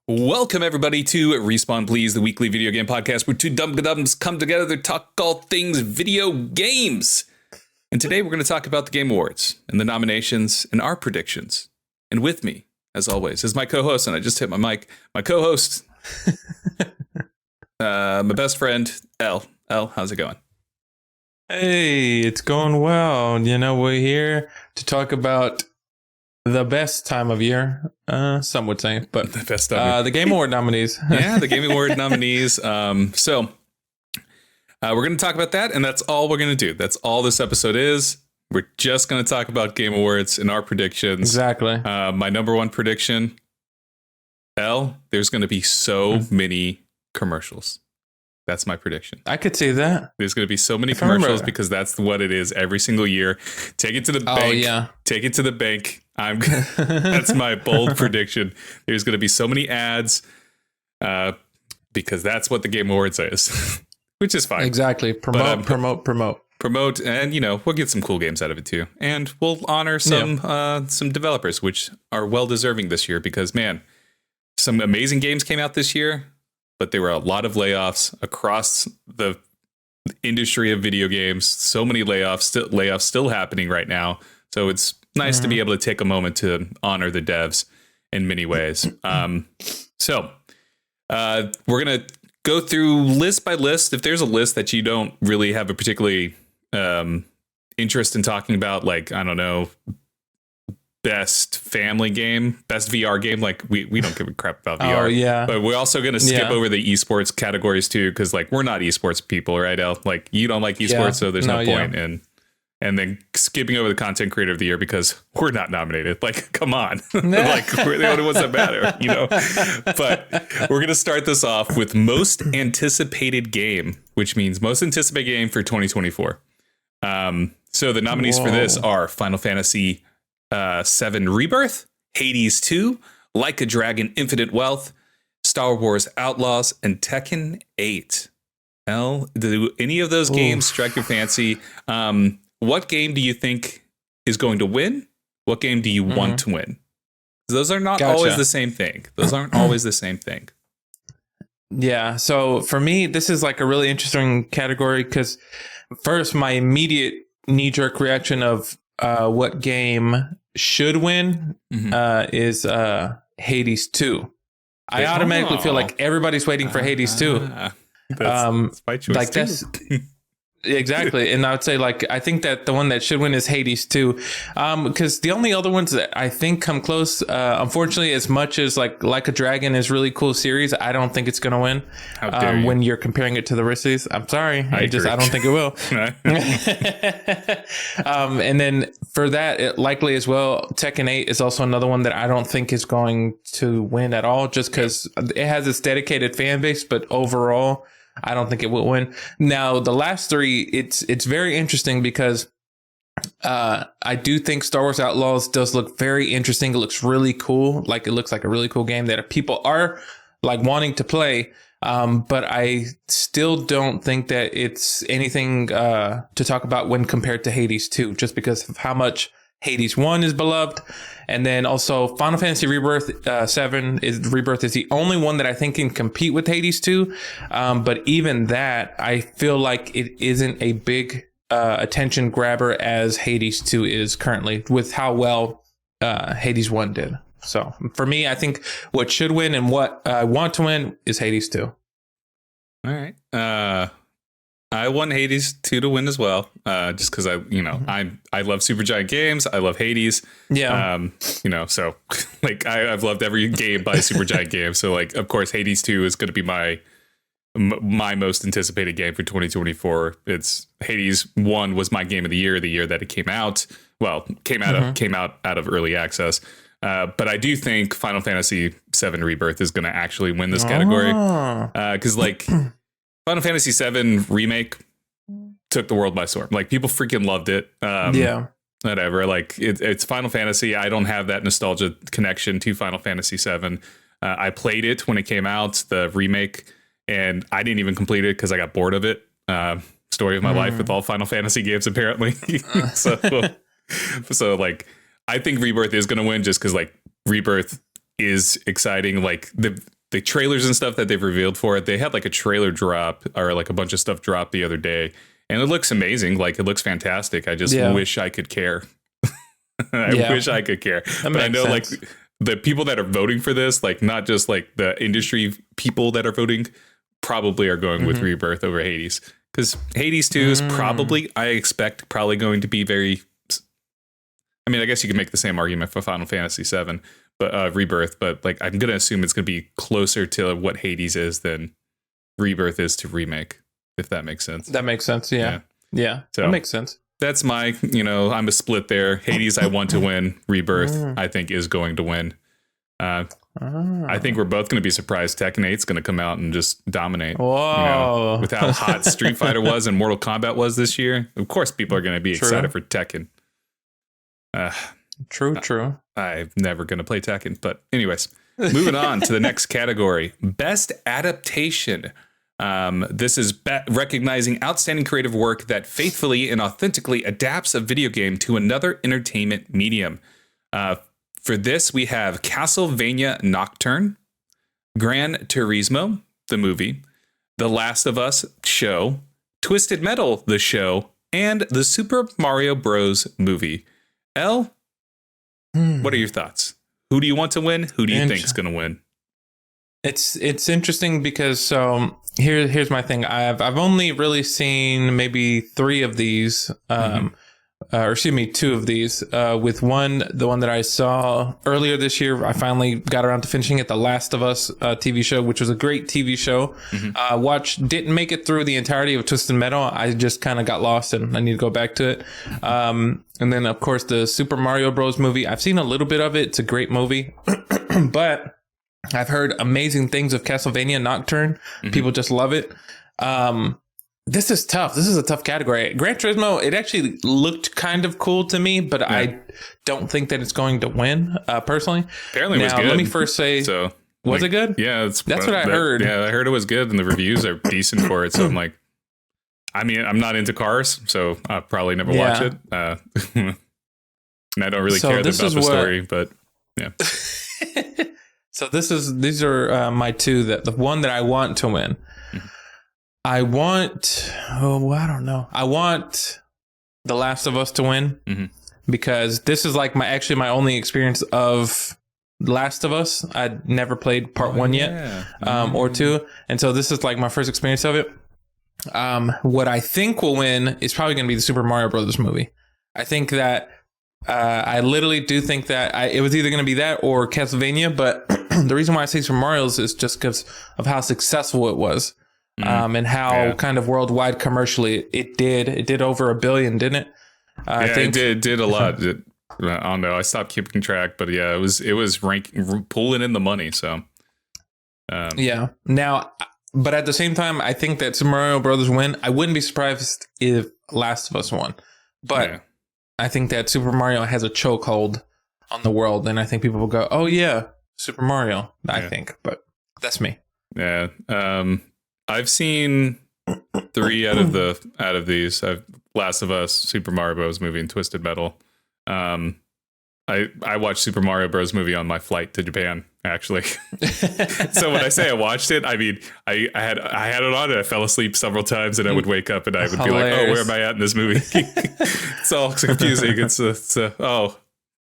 Welcome, everybody, to Respawn Please, the weekly video game podcast where two dumb-gums come together to talk all things video games. And today we're going to talk about the Game Awards and the nominations and our predictions. And with me, as always, is my co-host, and I just hit my mic, my co-host, my best friend, Elle. Elle, how's it going? Hey, it's going well. You know, we're here to talk about the best time of year, some would say, but The best time. the Game Award nominees. Yeah, the Game Award nominees. So we're going to talk about that, and that's all we're going to do. That's all this episode is. We're just going to talk about Game Awards and our predictions. Exactly. My number one prediction, Elle, there's going to be so many commercials. That's my prediction. I could see that. There's going to be so many If I remember- commercials because that's what it is every single year. Take it to the bank. Oh, yeah. Take it to the bank. That's my bold prediction. There's going to be so many ads because that's what the Game Awards is, which is fine. Exactly. Promote, Promote, and we'll get some cool games out of it too, and we'll honor some developers, which are well deserving this year because man, some amazing games came out this year, but there were a lot of layoffs across the industry of video games. So many layoffs still happening right now. So it's nice to be able to take a moment to honor the devs in many ways. So we're gonna go through list by list. If there's a list that you don't really have a particularly interest in talking about, like, I don't know, best family game, best VR game, like we don't give a crap about VR. Oh, yeah. But we're also going to skip over the esports categories too, because like we're not esports people, right, El? Like you don't like esports, so there's no point in. And then skipping over the content creator of the year because we're not nominated. Like, come on. Like, we're the only ones that matter, But we're going to start this off with most anticipated game, which means most anticipated game for 2024. So the nominees for this are Final Fantasy VII Rebirth, Hades 2, Like a Dragon Infinite Wealth, Star Wars Outlaws, and Tekken 8. El, do any of those games strike your fancy? What game do you think is going to win? What game do you want to win? Those are not always the same thing. Those aren't always the same thing. Yeah. So for me, this is like a really interesting category because first, my immediate knee-jerk reaction of what game should win is Hades 2. I automatically feel like everybody's waiting for Hades 2. That's my choice like too. that's exactly. And I would say like I think that the one that should win is Hades 2. Because the only other ones that I think come close, unfortunately, as much as like a Dragon is really cool series, I don't think it's gonna win. How dare you. When you're comparing it to the Risses. I'm sorry. I don't think it will. And then for that, it likely as well, Tekken 8 is also another one that I don't think is going to win at all, just because it has its dedicated fan base, but overall, I don't think it will win. Now, the last three, it's very interesting because I do think Star Wars Outlaws does look very interesting. It looks really cool. Like it looks like a really cool game that people are like wanting to play. But I still don't think that it's anything to talk about when compared to Hades 2, just because of how much Hades 1 is beloved. And then also Final Fantasy Rebirth 7 is the only one that I think can compete with Hades 2. But even that, I feel like it isn't a big attention grabber as Hades 2 is currently with how well Hades 1 did. So for me, I think what should win and what I want to win is Hades 2. All right. I want Hades 2 to win as well, just because I love Supergiant Games. I love Hades. Yeah. So like I've loved every game by Supergiant Games. So like, of course, Hades 2 is going to be my most anticipated game for 2024. It's Hades 1 was my game of the year that it came out. Well, came out of early access. But I do think Final Fantasy VII Rebirth is going to actually win this category. Because like Final Fantasy VII Remake took the world by storm. Like people freaking loved it. Whatever. Like it's Final Fantasy. I don't have that nostalgia connection to Final Fantasy VII. I played it when it came out, the remake, and I didn't even complete it because I got bored of it. Story of my life with all Final Fantasy games, apparently. So like, I think Rebirth is going to win just because like Rebirth is exciting. Like the trailers and stuff that they've revealed for it. They had like a trailer drop or like a bunch of stuff drop the other day, and it looks amazing. Like it looks fantastic. I just wish I could care. I wish I could care. But I know like the people that are voting for this, like not just like the industry people that are voting, probably are going with Rebirth over Hades, because Hades 2 is probably, I expect, probably going to be very. I mean, I guess you could make the same argument for Final Fantasy 7, but Rebirth, but like I'm gonna assume it's gonna be closer to what Hades is than Rebirth is to Remake, if that makes sense. That makes sense. Yeah. So that makes sense. That's my, I'm a split there. Hades, I want to win. Rebirth, I think, is going to win. I think we're both going to be surprised Tekken 8's going to come out and just dominate. Whoa. With how hot Street Fighter was and Mortal Kombat was this year. Of course, people are going to be excited for Tekken. True. I'm never going to play Tekken. But anyways, moving on to the next category. Best Adaptation. This is recognizing outstanding creative work that faithfully and authentically adapts a video game to another entertainment medium. For this, we have Castlevania Nocturne, Gran Turismo, the movie, The Last of Us show, Twisted Metal, the show, and the Super Mario Bros. Movie. Elle, what are your thoughts? Who do you want to win? Who do you think is going to win? It's interesting because here's my thing. I've only really seen maybe 3 of these, or excuse me, 2 of these. With the one that I saw earlier this year, I finally got around to finishing it, The Last of Us TV show, which was a great TV show. Didn't make it through the entirety of Twisted Metal. I just kind of got lost and I need to go back to it. And then of course the Super Mario Bros. Movie. I've seen a little bit of it. It's a great movie, but I've heard amazing things of Castlevania Nocturne. People just love it. This is tough. This is a tough category. Gran Turismo, it actually looked kind of cool to me, but I don't think that it's going to win, personally. Apparently it was good. Let me first say, was it good? Yeah. That's what I heard. Yeah, I heard it was good, and the reviews are decent for it. So I'm like, I mean, I'm not into cars, so I'll probably never watch it. And I don't really care about the story, but yeah. So these are my 2 the one that I want to win. I want, I don't know. I want The Last of Us to win because this is like my only experience of Last of Us. I'd never played part 1 yet, or 2. And so this is like my first experience of it. What I think will win is probably going to be the Super Mario Brothers movie. I think that, I literally do think that it was either going to be that or Castlevania, but the reason why I say Super Mario's is just because of how successful it was. And how kind of worldwide commercially it did over $1 billion, didn't it? I think it did a lot. I don't know. I stopped keeping track, but yeah, it was pulling in the money. So now, but at the same time, I think that Super Mario Brothers win. I wouldn't be surprised if Last of Us won, but I think that Super Mario has a chokehold on the world, and I think people will go, "Oh yeah, Super Mario." I think, but that's me. Yeah. I've seen 3 out of these. Last of Us, Super Mario Bros. Movie, and Twisted Metal. I watched Super Mario Bros. Movie on my flight to Japan, actually. So when I say I watched it, I mean I had it on and I fell asleep several times, and I would wake up and I would be like, "Oh, where am I at in this movie?" It's all confusing. It's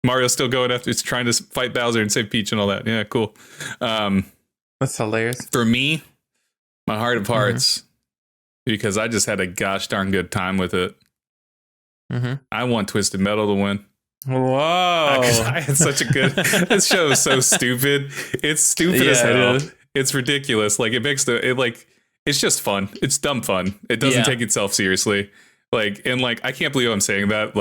Mario's still going after. It's trying to fight Bowser and save Peach and all that. Yeah, cool. That's hilarious. For me, my heart of hearts, because I just had a gosh darn good time with it. I want Twisted Metal to win. Whoa! I had such a good. This show is so stupid. It's stupid as hell. It's ridiculous. Like it makes it's just fun. It's dumb fun. It doesn't take itself seriously. I can't believe I'm saying that.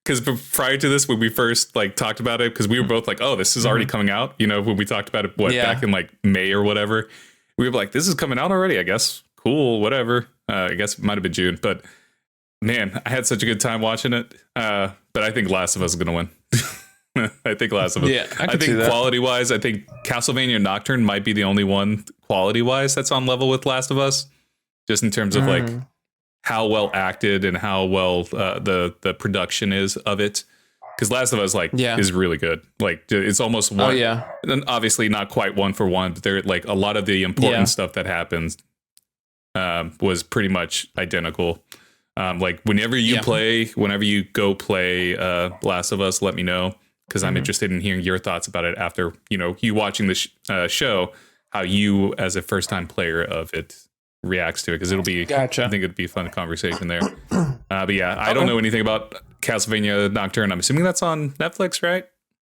Because prior to this, when we first talked about it, because we were both like, "Oh, this is already coming out." When we talked about it, back in May or whatever, we were like, "This is coming out already." I guess cool, whatever. I guess it might have been June, but man, I had such a good time watching it. But I think Last of Us is gonna win. I think Last of Us. Yeah, I think quality wise, I think Castlevania Nocturne might be the only one quality wise that's on level with Last of Us, just in terms of how well acted and how well the production is of it. because Last of Us is really good. Like it's almost one. Oh yeah, and obviously not quite one for one, but there like a lot of the important stuff that happens was pretty much identical. Like whenever you go play Last of Us, let me know, because I'm interested in hearing your thoughts about it after you watching the show, how you as a first time player of it reacts to it, because it'll be I think it'd be a fun conversation there. But yeah, I don't know anything about Castlevania Nocturne. I'm assuming that's on Netflix, right?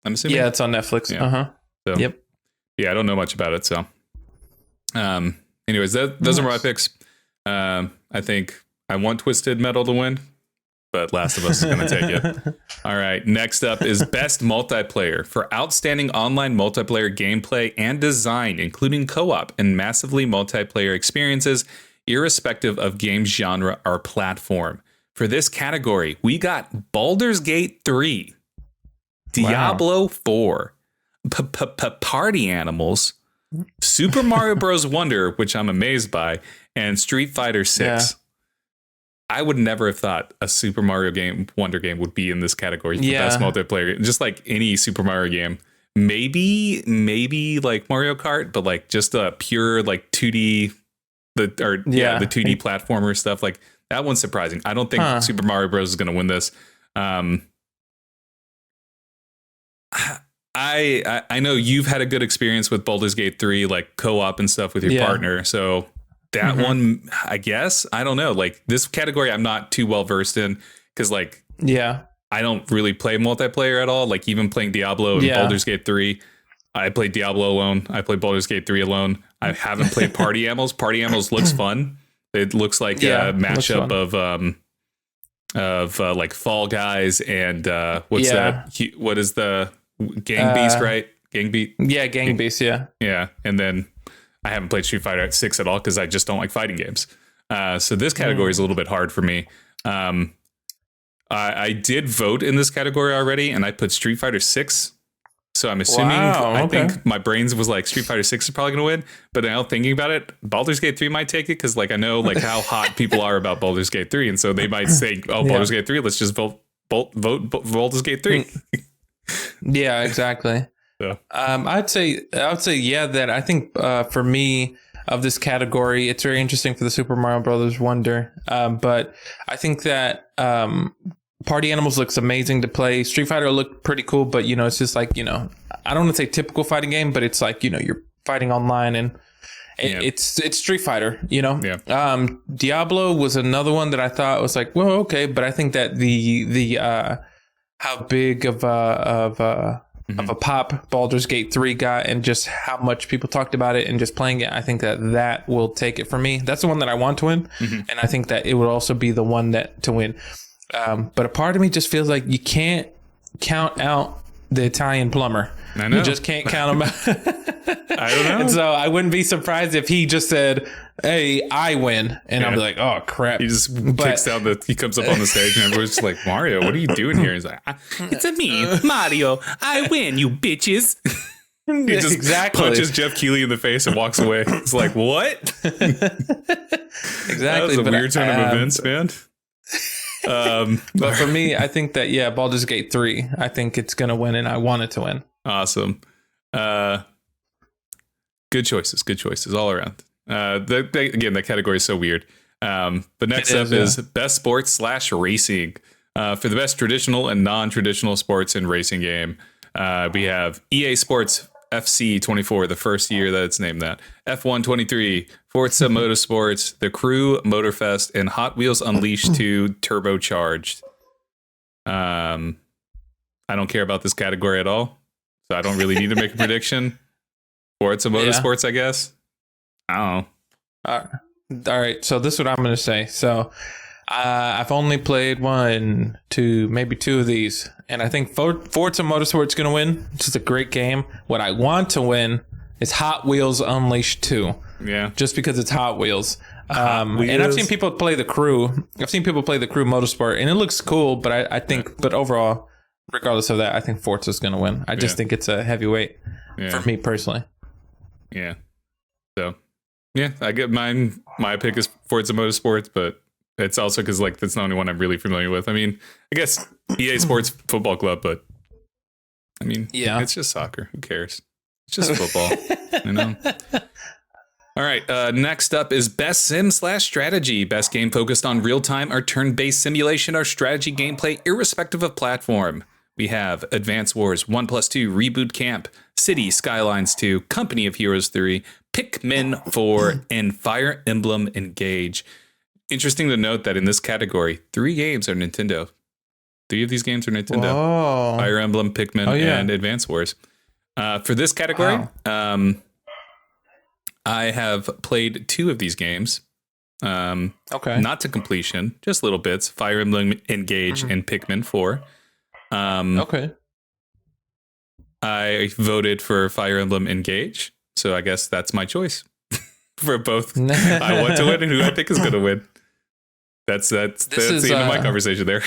I'm assuming. Yeah, it's on Netflix. Yeah. So, yep. Yeah, I don't know much about it. So, anyways, those are my picks. I think I want Twisted Metal to win, but Last of Us is going to take it. All right. Next up is Best Multiplayer for outstanding online multiplayer gameplay and design, including co-op and massively multiplayer experiences, irrespective of game genre or platform. For this category, we got Baldur's Gate 3, Diablo 4, Party Animals, Super Mario Bros. Wonder, which I'm amazed by, and Street Fighter 6. Yeah. I would never have thought a Super Mario Wonder game would be in this category. The best multiplayer, just like any Super Mario game. Maybe like Mario Kart, but like just a pure like 2D, the 2D platformer stuff. Like that one's surprising. I don't think Super Mario Bros. Is going to win this. I know you've had a good experience with Baldur's Gate 3, like co-op and stuff with your partner. So that one, I guess, I don't know. Like this category, I'm not too well versed in because like, I don't really play multiplayer at all. Like even playing Diablo and Baldur's Gate 3, I played Diablo alone. I played Baldur's Gate 3 alone. I haven't played Party Animals. Party Animals looks fun. It looks like a mashup of like Fall Guys and what's that? What is the Gang Beast, right? Gang Beast. Yeah, Gang Beast. Yeah. Yeah, and then I haven't played Street Fighter 6 at all because I just don't like fighting games. So this category is a little bit hard for me. I did vote in this category already, and I put Street Fighter 6. So I'm assuming, I think my brains was like Street Fighter 6 is probably going to win. But now thinking about it, Baldur's Gate 3 might take it because like I know like how hot people are about Baldur's Gate 3. And so they might say, Baldur's Gate 3, let's just vote Baldur's Gate 3. Yeah, exactly. So. I would say that I think for me of this category, it's very interesting for the Super Mario Brothers Wonder. But I think that Party Animals looks amazing to play. Street Fighter looked pretty cool, but it's just like I don't want to say typical fighting game, but it's like you're fighting online and it's Street Fighter. Diablo was another one that I thought was like, well, okay, but I think that the how big of a pop Baldur's Gate 3 got and just how much people talked about it and just playing it, I think that will take it for me. That's the one that I want to win. And I think that it would also be the one that to win. But a part of me just feels like you can't count out the Italian plumber. I know. You just can't count him out. I don't know. And so I wouldn't be surprised if he just said, hey, I win. And I'll be like, oh, crap. He just kicks down he comes up on the stage and everyone's just like, Mario, what are you doing here? He's like, it's a me, Mario. I win, you bitches. He just punches Jeff Keighley in the face and walks away. It's like, what? Exactly. That was a weird turn of events, man. But for me, I think that, Baldur's Gate 3, I think it's going to win and I want it to win. Awesome. Good choices all around. Again, that category is so weird. But next up is Best Sports / Racing. For the best traditional and non-traditional sports and racing game, we have EA Sports FC 24, the first year that it's named that, F1 23, Forza Motorsports, The Crew Motorfest, and Hot Wheels Unleashed 2 Turbocharged. I don't care about this category at all, so I don't really need to make a prediction. Forza Motorsports, I guess. I don't know. All right, so this is what I'm going to say. So I've only played 1, 2, maybe 2 of these. And I think Forza Motorsports is going to win. It's just a great game. What I want to win is Hot Wheels Unleashed 2. Yeah. Just because it's Hot Wheels. And I've seen people play The Crew. I've seen people play The Crew Motorsport. And it looks cool. But I think, but overall, regardless of that, I think Forza is going to win. I just think it's a heavyweight for me personally. Yeah. So, yeah, I get mine. My pick is Forza Motorsports, but it's also because like that's the only one I'm really familiar with. I mean, I guess EA Sports Football Club, but I mean, yeah, it's just soccer. Who cares? It's just football, you know? All right. Next up is Best Sim/Strategy. Best game focused on real-time or turn-based simulation or strategy gameplay, irrespective of platform. We have Advance Wars 1+2, Reboot Camp, City Skylines 2, Company of Heroes 3, Pikmin 4, and Fire Emblem Engage. Interesting to note that in this category, 3 games are Nintendo. 3 of these games are Nintendo. Whoa. Fire Emblem, Pikmin, and Advance Wars. For this category, I have played 2 of these games. Not to completion, just little bits. Fire Emblem Engage and Pikmin 4. I voted for Fire Emblem Engage, so I guess that's my choice for both. I want to win and who I think is going to win. That's the end of my conversation there.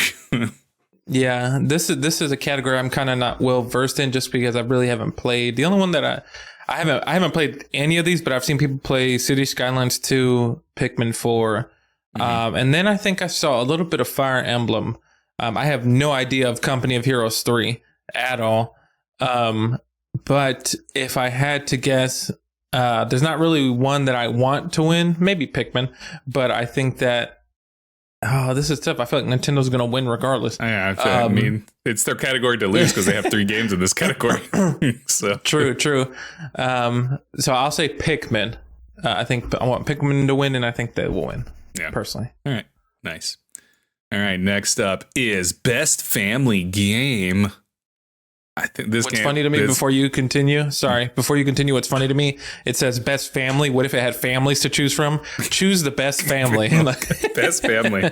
Yeah, this is a category I'm kind of not well versed in, just because I really haven't played. The only one that I haven't played any of these, but I've seen people play City Skylines 2, Pikmin 4, and then I think I saw a little bit of Fire Emblem. I have no idea of Company of Heroes 3 at all. But if I had to guess, there's not really one that I want to win. Maybe Pikmin, but I think that this is tough. I feel like Nintendo's going to win regardless. Yeah, I mean, it's their category to lose because they have 3 games in this category. So True. So I'll say Pikmin. I think I want Pikmin to win, and I think they will win. Yeah, personally. All right, nice. All right, next up is Best Family Game. I think this. What's funny to me before you continue? Sorry, before you continue, what's funny to me? It says Best Family. What if it had families to choose from? Choose the best family. Best family.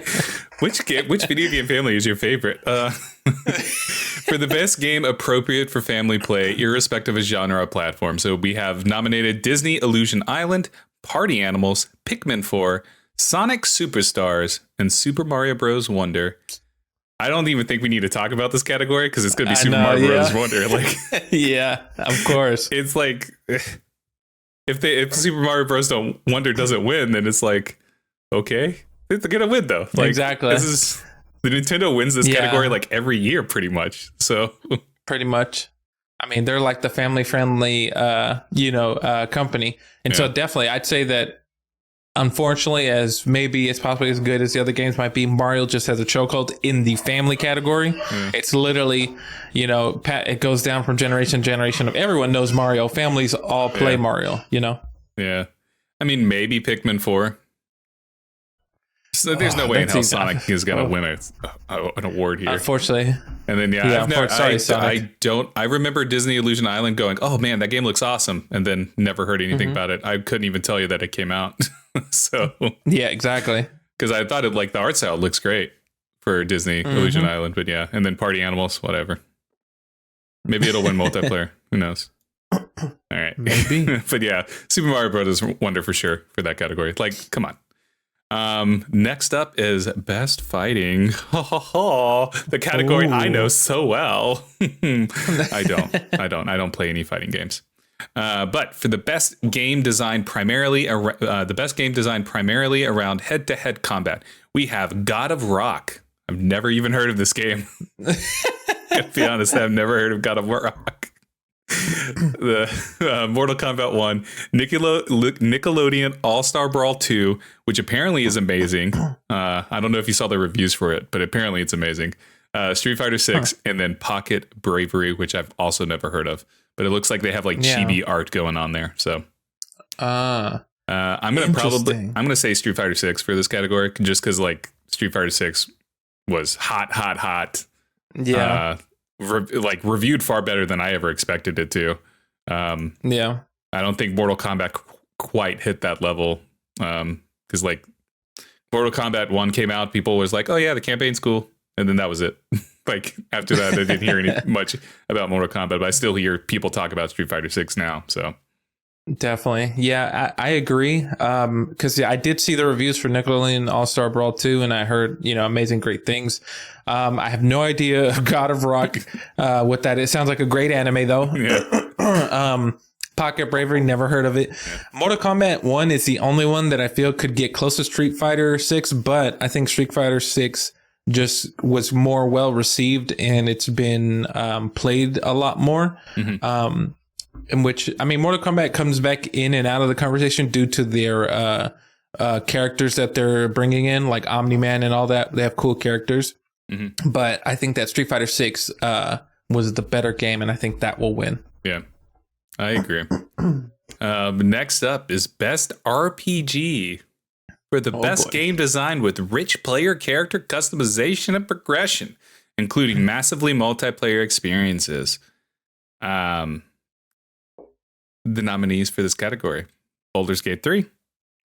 Which video game family is your favorite? For the best game appropriate for family play, irrespective of genre or platform. So we have nominated Disney Illusion Island, Party Animals, Pikmin 4, Sonic Superstars, and Super Mario Bros. Wonder. I don't even think we need to talk about this category because it's going to be Super Mario Bros. Wonder. Like, yeah, of course. It's like if Super Mario Bros. Wonder doesn't win, then it's like, okay, they're going to win though. Like, exactly. The Nintendo wins this category like every year, pretty much. So pretty much. I mean, they're like the family-friendly, company, and so definitely, I'd say that. Unfortunately, as maybe it's possibly as good as the other games might be, Mario just has a chokehold in the family category. It's literally, it goes down from generation to generation. Everyone knows Mario. Families all play Mario, Yeah. I mean, maybe Pikmin 4. So there's no way in hell Sonic is going to win an award here. Unfortunately. And then, I remember Disney Illusion Island going, oh man, that game looks awesome. And then never heard anything about it. I couldn't even tell you that it came out. So yeah, exactly. Because I thought the art style looks great for Disney Illusion Island, but yeah. And then Party Animals, whatever. Maybe it'll win multiplayer. Who knows? All right. Maybe. But yeah, Super Mario Bros. Wonder for sure for that category. Like, come on. Next up is Best Fighting. The category I know so well. I don't play any fighting games. But for the best game design primarily around head-to-head combat, we have God of Rock. I've never even heard of this game. To be honest, I've never heard of God of Rock. The Mortal Kombat 1, Nickelodeon All-Star Brawl 2, which apparently is amazing. I don't know if you saw the reviews for it, but apparently it's amazing. Street Fighter 6, and then Pocket Bravery, which I've also never heard of. But it looks like they have like chibi art going on there. So I'm gonna say Street Fighter 6 for this category, just because like Street Fighter 6 was hot. Yeah. Reviewed far better than I ever expected it to. I don't think Mortal Kombat quite hit that level. Because like Mortal Kombat 1 came out, people was like, oh yeah, the campaign's cool. And then that was it. Like after that, I didn't hear much about Mortal Kombat, but I still hear people talk about Street Fighter 6 now. So definitely. Yeah, I agree. Because I did see the reviews for Nickelodeon All-Star Brawl 2, and I heard, amazing, great things. I have no idea God of Rock, what that is. Sounds like a great anime though. Yeah. Pocket Bravery, never heard of it. Yeah. Mortal Kombat 1 is the only one that I feel could get close to Street Fighter 6, but I think Street Fighter 6 just was more well received, and it's been played a lot more. In which, I mean, Mortal Kombat comes back in and out of the conversation due to their characters that they're bringing in, like Omni-Man and all that. They have cool characters. But I think that Street Fighter 6 was the better game, and I think that will win. Yeah, I agree. Next up is Best RPG for the best game design with rich player character customization and progression, including massively multiplayer experiences. The nominees for this category: Baldur's Gate 3,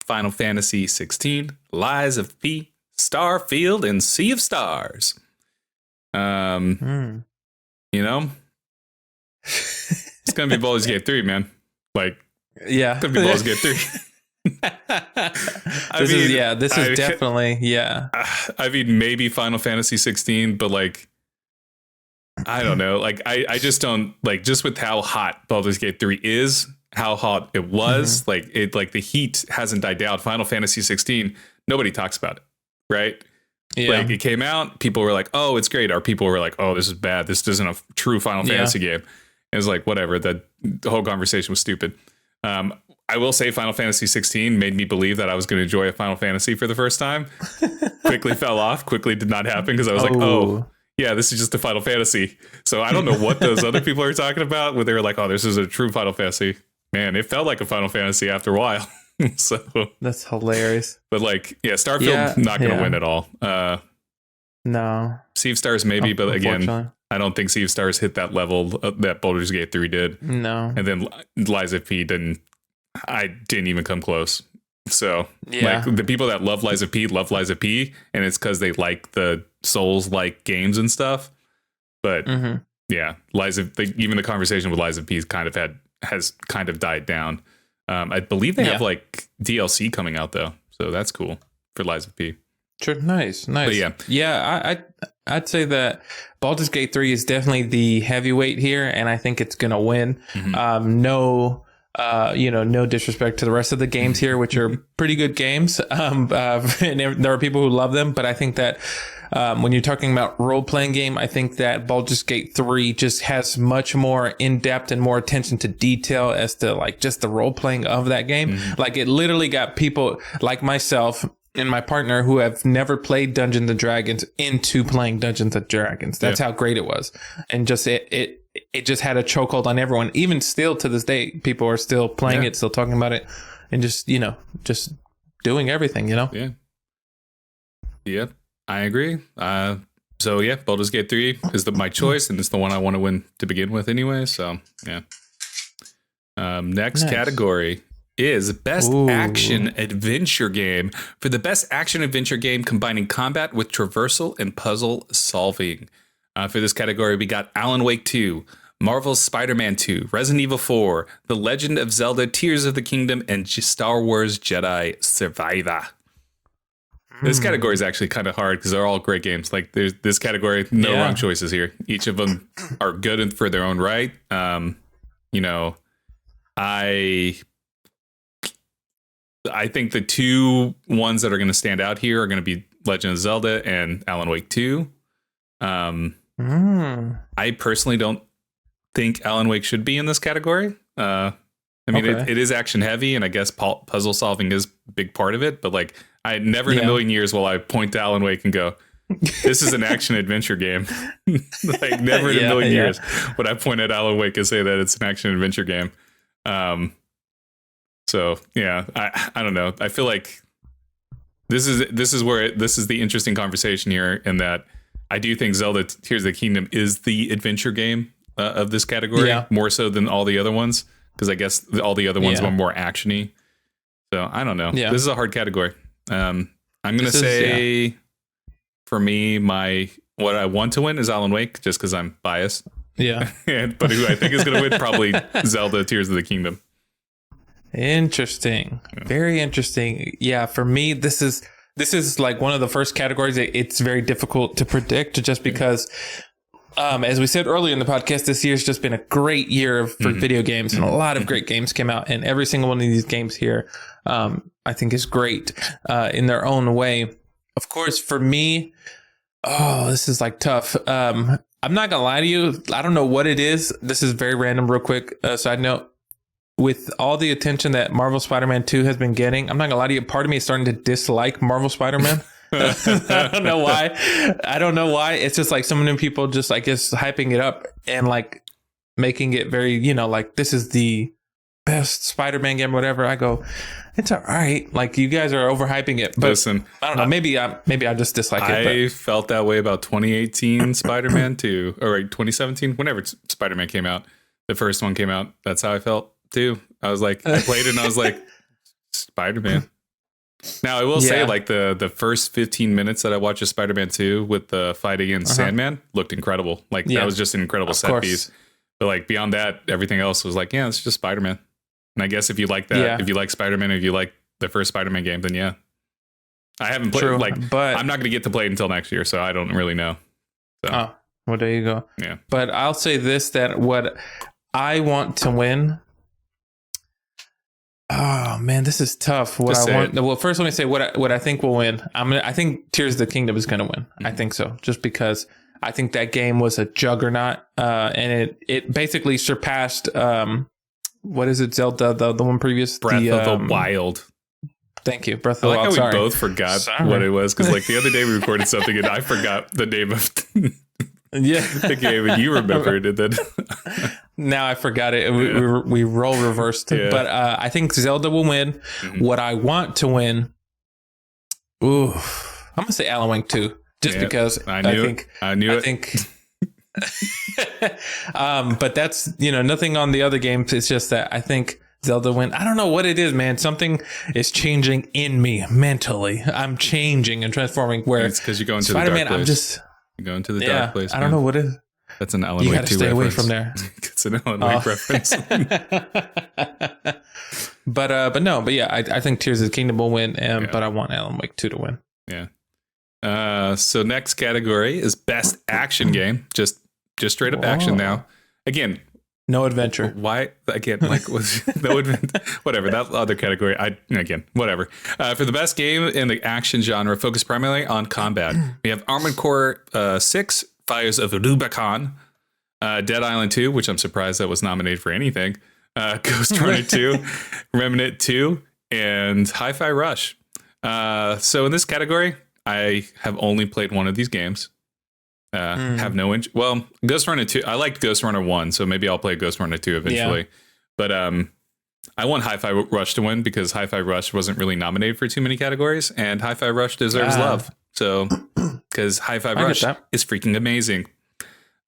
Final Fantasy 16, Lies of P, Starfield, and Sea of Stars. You know, it's gonna be Baldur's Gate 3, man. Like, yeah, it's gonna be Baldur's Gate 3. This is definitely. I mean, maybe Final Fantasy 16, but like, I don't know. Like, I just don't like, just with how hot Baldur's Gate 3 is, how hot it was. Like the heat hasn't died down. Final Fantasy 16, nobody talks about it, right? Yeah. Like, it came out, people were like, "Oh, it's great." Our people were like, "Oh, this is bad. This isn't a true Final Fantasy game." It was like, whatever. The whole conversation was stupid. I will say Final Fantasy 16 made me believe that I was going to enjoy a Final Fantasy for the first time. Quickly fell off. Quickly did not happen because I was like, "Oh, yeah, this is just a Final Fantasy." So I don't know what those other people are talking about when they were like, "Oh, this is a true Final Fantasy." Man, it felt like a Final Fantasy after a while. So that's hilarious. But like, yeah, Starfield not going to win at all. No. Sea of Stars maybe, but again, I don't think Sea of Stars hit that level that Baldur's Gate 3 did. No. And then Lies of P didn't even come close. So like, the people that love Lies of P, and it's because they like the Souls-like games and stuff. But yeah, even the conversation with Lies of P has kind of died down. I believe they have like DLC coming out though, so that's cool for Lies of P. Sure, nice. But I'd say that Baldur's Gate 3 is definitely the heavyweight here, and I think it's gonna win. No disrespect to the rest of the games here, which are pretty good games. And there are people who love them, but I think that when you're talking about role-playing game, I think that Baldur's Gate 3 just has much more in-depth and more attention to detail as to like just the role-playing of that game. Like, it literally got people like myself and my partner who have never played Dungeons and Dragons into playing Dungeons and Dragons. That's how great it was. And just it just had a chokehold on everyone. Even still to this day, people are still playing it, still talking about it, and just doing everything, Yeah, I agree. So yeah, Baldur's Gate 3 is my choice, and it's the one I want to win to begin with anyway. So yeah. Next category is Best Action Adventure Game. For the Best Action Adventure Game combining combat with traversal and puzzle solving. For this category, we got Alan Wake 2, Marvel's Spider-Man 2, Resident Evil 4, The Legend of Zelda Tears of the Kingdom, and Star Wars Jedi Survivor. This category is actually kind of hard because they're all great games. Like, there's this category, no wrong choices here. Each of them are good for their own right. I think the two ones that are going to stand out here are going to be Legend of Zelda and Alan Wake 2. I personally don't think Alan Wake should be in this category. It is action heavy, and I guess puzzle solving is a big part of it. But like, I never in a million years will I point to Alan Wake and go, "This is an action adventure game." Like, never in a million years would I point at Alan Wake and say that it's an action adventure game. So yeah, I don't know. I feel like this is the interesting conversation here, in that I do think Zelda Tears of the Kingdom is the adventure game of this category, more so than all the other ones, because I guess all the other ones were more actiony. So I don't know. This is a hard category. I'm gonna say for me, what I want to win is Alan Wake, just because I'm biased. Yeah. But who I think is gonna win, probably Zelda Tears of the Kingdom. Interesting. Very interesting. Yeah, for me, this is like one of the first categories. It's very difficult to predict, just because, as we said earlier in the podcast, this year's just been a great year for video games, and a lot of great games came out, and every single one of these games here, I think is great in their own way. Of course, for me, Oh, this is like tough. I'm not gonna lie to you. I don't know what it is. This is very random, real quick. Side note. With all the attention that Marvel Spider-Man 2 has been getting, I'm not gonna lie to you, part of me is starting to dislike Marvel Spider-Man. I don't know why. It's just like so many people just, I guess, hyping it up and like making it very, like this is the best Spider-Man game, whatever. I go, it's all right. Like you guys are overhyping it. But listen, I don't know. Maybe I just dislike it. I felt that way about 2018 Spider-Man 2, or 2017, whenever Spider-Man came out. The first one came out. That's how I felt too. I was like, I played it and I was like, Spider-Man. Now I will say, like the first 15 minutes that I watched of Spider-Man 2 with the fight against Sandman looked incredible. Like that was just an incredible set piece. But like beyond that, everything else was like, yeah, it's just Spider-Man. And I guess if you like that, if you like Spider-Man, if you like the first Spider-Man game, then yeah. I haven't played but I'm not going to get to play it until next year, so I don't really know. So. Oh, well, there you go. Yeah. But I'll say this, that what I want to win. Oh man, this is tough. What I want. Well, first let me say what I think will win. I think Tears of the Kingdom is going to win. Mm-hmm. I think so, just because I think that game was a juggernaut, and it basically surpassed what is it, Zelda, the one previous, Breath of the Wild. Thank you, Breath of the Wild. I like how we both forgot what it was, because like the other day we recorded something and I forgot the name of the game, and you remembered it. Then now I forgot it. We role reversed, but I think Zelda will win. Mm-hmm. What I want to win, I'm gonna say Alan Wake 2, just because I knew it. But that's nothing on the other games. It's just that I think Zelda win. I don't know what it is, man. Something is changing in me mentally. I'm changing and transforming. Where it's because you go into Spider-Man, the dark place. You're going to the dark place. I don't know what it is. That's an Alan Wake 2 reference. You gotta stay away from there. It's an Alan Wake reference. But yeah, I think Tears of the Kingdom will win, but I want Alan Wake 2 to win. Yeah. So next category is best action game. Just straight up action now. Again, no adventure. Why again? Like was no adventure? Whatever, that other category. Whatever. For the best game in the action genre, focused primarily on combat, we have Armored Core 6, Fires of Rubicon, Dead Island 2, which I'm surprised that was nominated for anything. Ghost Runner 2, Remnant 2, and Hi-Fi Rush. So in this category, I have only played one of these games. Have no well, Ghost Runner 2. I liked Ghost Runner 1, so maybe I'll play Ghost Runner 2 eventually. But I want Hi-Fi Rush to win because Hi-Fi Rush wasn't really nominated for too many categories, and Hi-Fi Rush deserves love. So because Hi-Fi Rush is freaking amazing.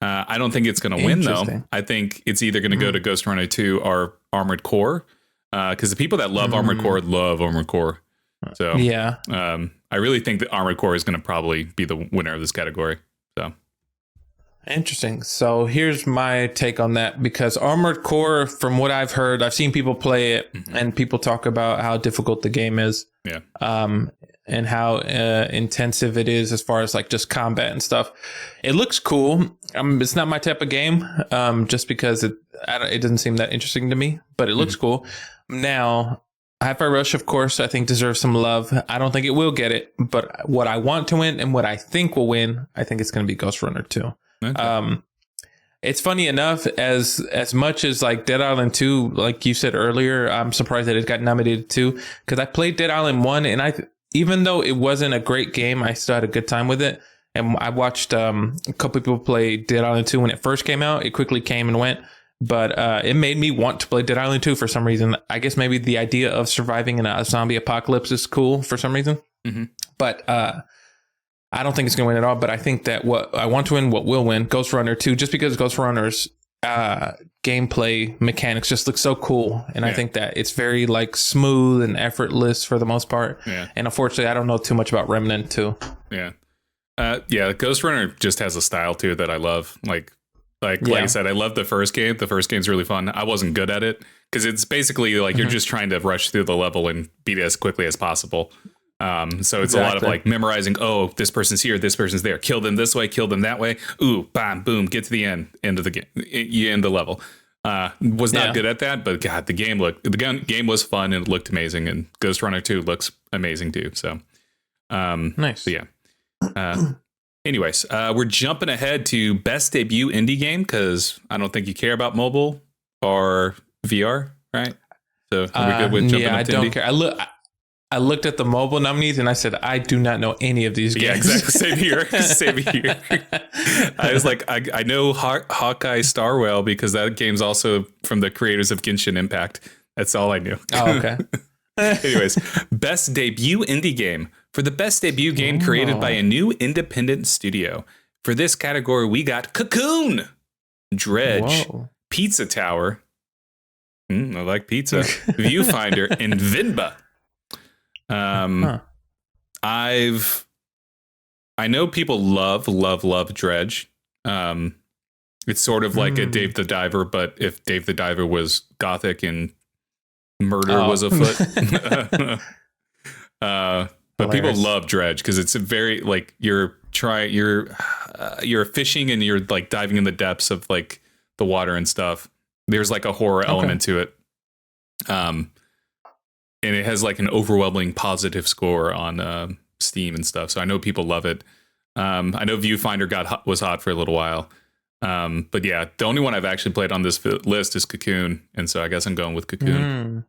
I don't think it's going to win though. I think it's either going to go to Ghost Runner 2 or Armored Core, because the people that love Armored Core love Armored Core. So I really think that Armored Core is going to probably be the winner of this category. So interesting. So here's my take on that, because Armored Core, from what I've heard, I've seen people play it and people talk about how difficult the game is. Yeah. And how intensive it is as far as like just combat and stuff. It looks cool. It's not my type of game, just because it doesn't seem that interesting to me, but it looks cool. Now, Hi-Fi Rush, of course, I think deserves some love. I don't think it will get it, but what I want to win and what I think will win, I think it's going to be Ghost Runner 2. Okay. It's funny enough, as much as like Dead Island 2, like you said earlier, I'm surprised that it got nominated too, because I played Dead Island 1, and even though it wasn't a great game, I still had a good time with it. And I watched a couple people play Dead Island 2 when it first came out. It quickly came and went. But it made me want to play Dead Island 2 for some reason. I guess maybe the idea of surviving in a zombie apocalypse is cool for some reason. Mm-hmm. But I don't think it's going to win at all. But I think that what I want to win, what will win, Ghost Runner 2, just because Ghost Runner's gameplay mechanics just look so cool. And I think that it's very like smooth and effortless for the most part. Yeah. And unfortunately, I don't know too much about Remnant 2. Yeah. Ghost Runner just has a style too that I love. Like I said, I love the first game. The first game's really fun. I wasn't good at it because it's basically like you're just trying to rush through the level and beat it as quickly as possible. So it's a lot of like memorizing. Oh, this person's here. This person's there. Kill them this way. Kill them that way. Ooh, bam, boom. Get to the end of the game. You end the level. Was not good at that, but God, the game was fun and it looked amazing. And Ghost Runner 2 looks amazing too. So nice. So yeah. Anyways, we're jumping ahead to best debut indie game because I don't think you care about mobile or VR, right? So are we good with jumping up to I don't indie? care. I looked at the mobile nominees and I said, I do not know any of these games. Yeah, exactly. Same here. Same here. I was like, I know Hawkeye Star Whale because that game's also from the creators of Genshin Impact. That's all I knew. Oh, okay. Anyways, best debut indie game. For the best debut game created by a new independent studio. For this category, we got Cocoon, Dredge, Pizza Tower. I like pizza. Viewfinder, and Vinba. I know people love Dredge. It's sort of like a Dave the Diver, but if Dave the Diver was gothic and murder was afoot. But people love Dredge because it's a very like you're fishing and you're like diving in the depths of like the water and stuff. There's like a horror element to it. And it has like an overwhelming positive score on Steam and stuff. So I know people love it. I know Viewfinder was hot for a little while. But yeah, the only one I've actually played on this list is Cocoon. And so I guess I'm going with Cocoon.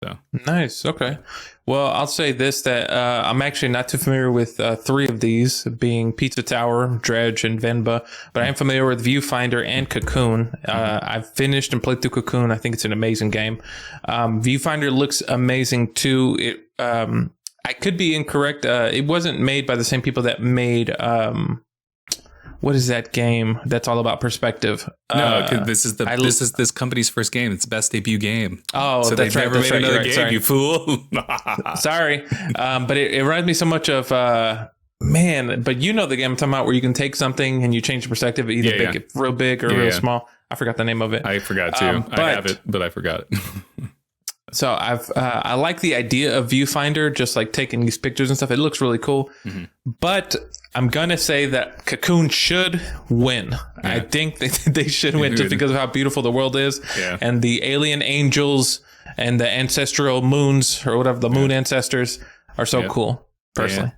So nice. Okay. Well, I'll say this, that I'm actually not too familiar with three of these, being Pizza Tower, Dredge, and Venba, but I am familiar with Viewfinder and Cocoon. I've finished and played through Cocoon. I think it's an amazing game. Viewfinder looks amazing too. I could be incorrect. It wasn't made by the same people that made what is that game that's all about perspective? No, this is this company's first game. It's best debut game. Oh, so that's they've right. never made another game, Sorry. you fool. Sorry, but it reminds me so much of man. But you know the game I'm talking about, where you can take something and you change the perspective, either make it real big or real small. I forgot the name of it. I forgot too. I have it, but I forgot it. So I like the idea of Viewfinder, just like taking these pictures and stuff. It looks really cool. But I'm going to say that Cocoon should win. Yeah. I think they should win just because of how beautiful the world is. Yeah. And the alien angels and the ancestral moons, or whatever, the moon ancestors are so cool, personally.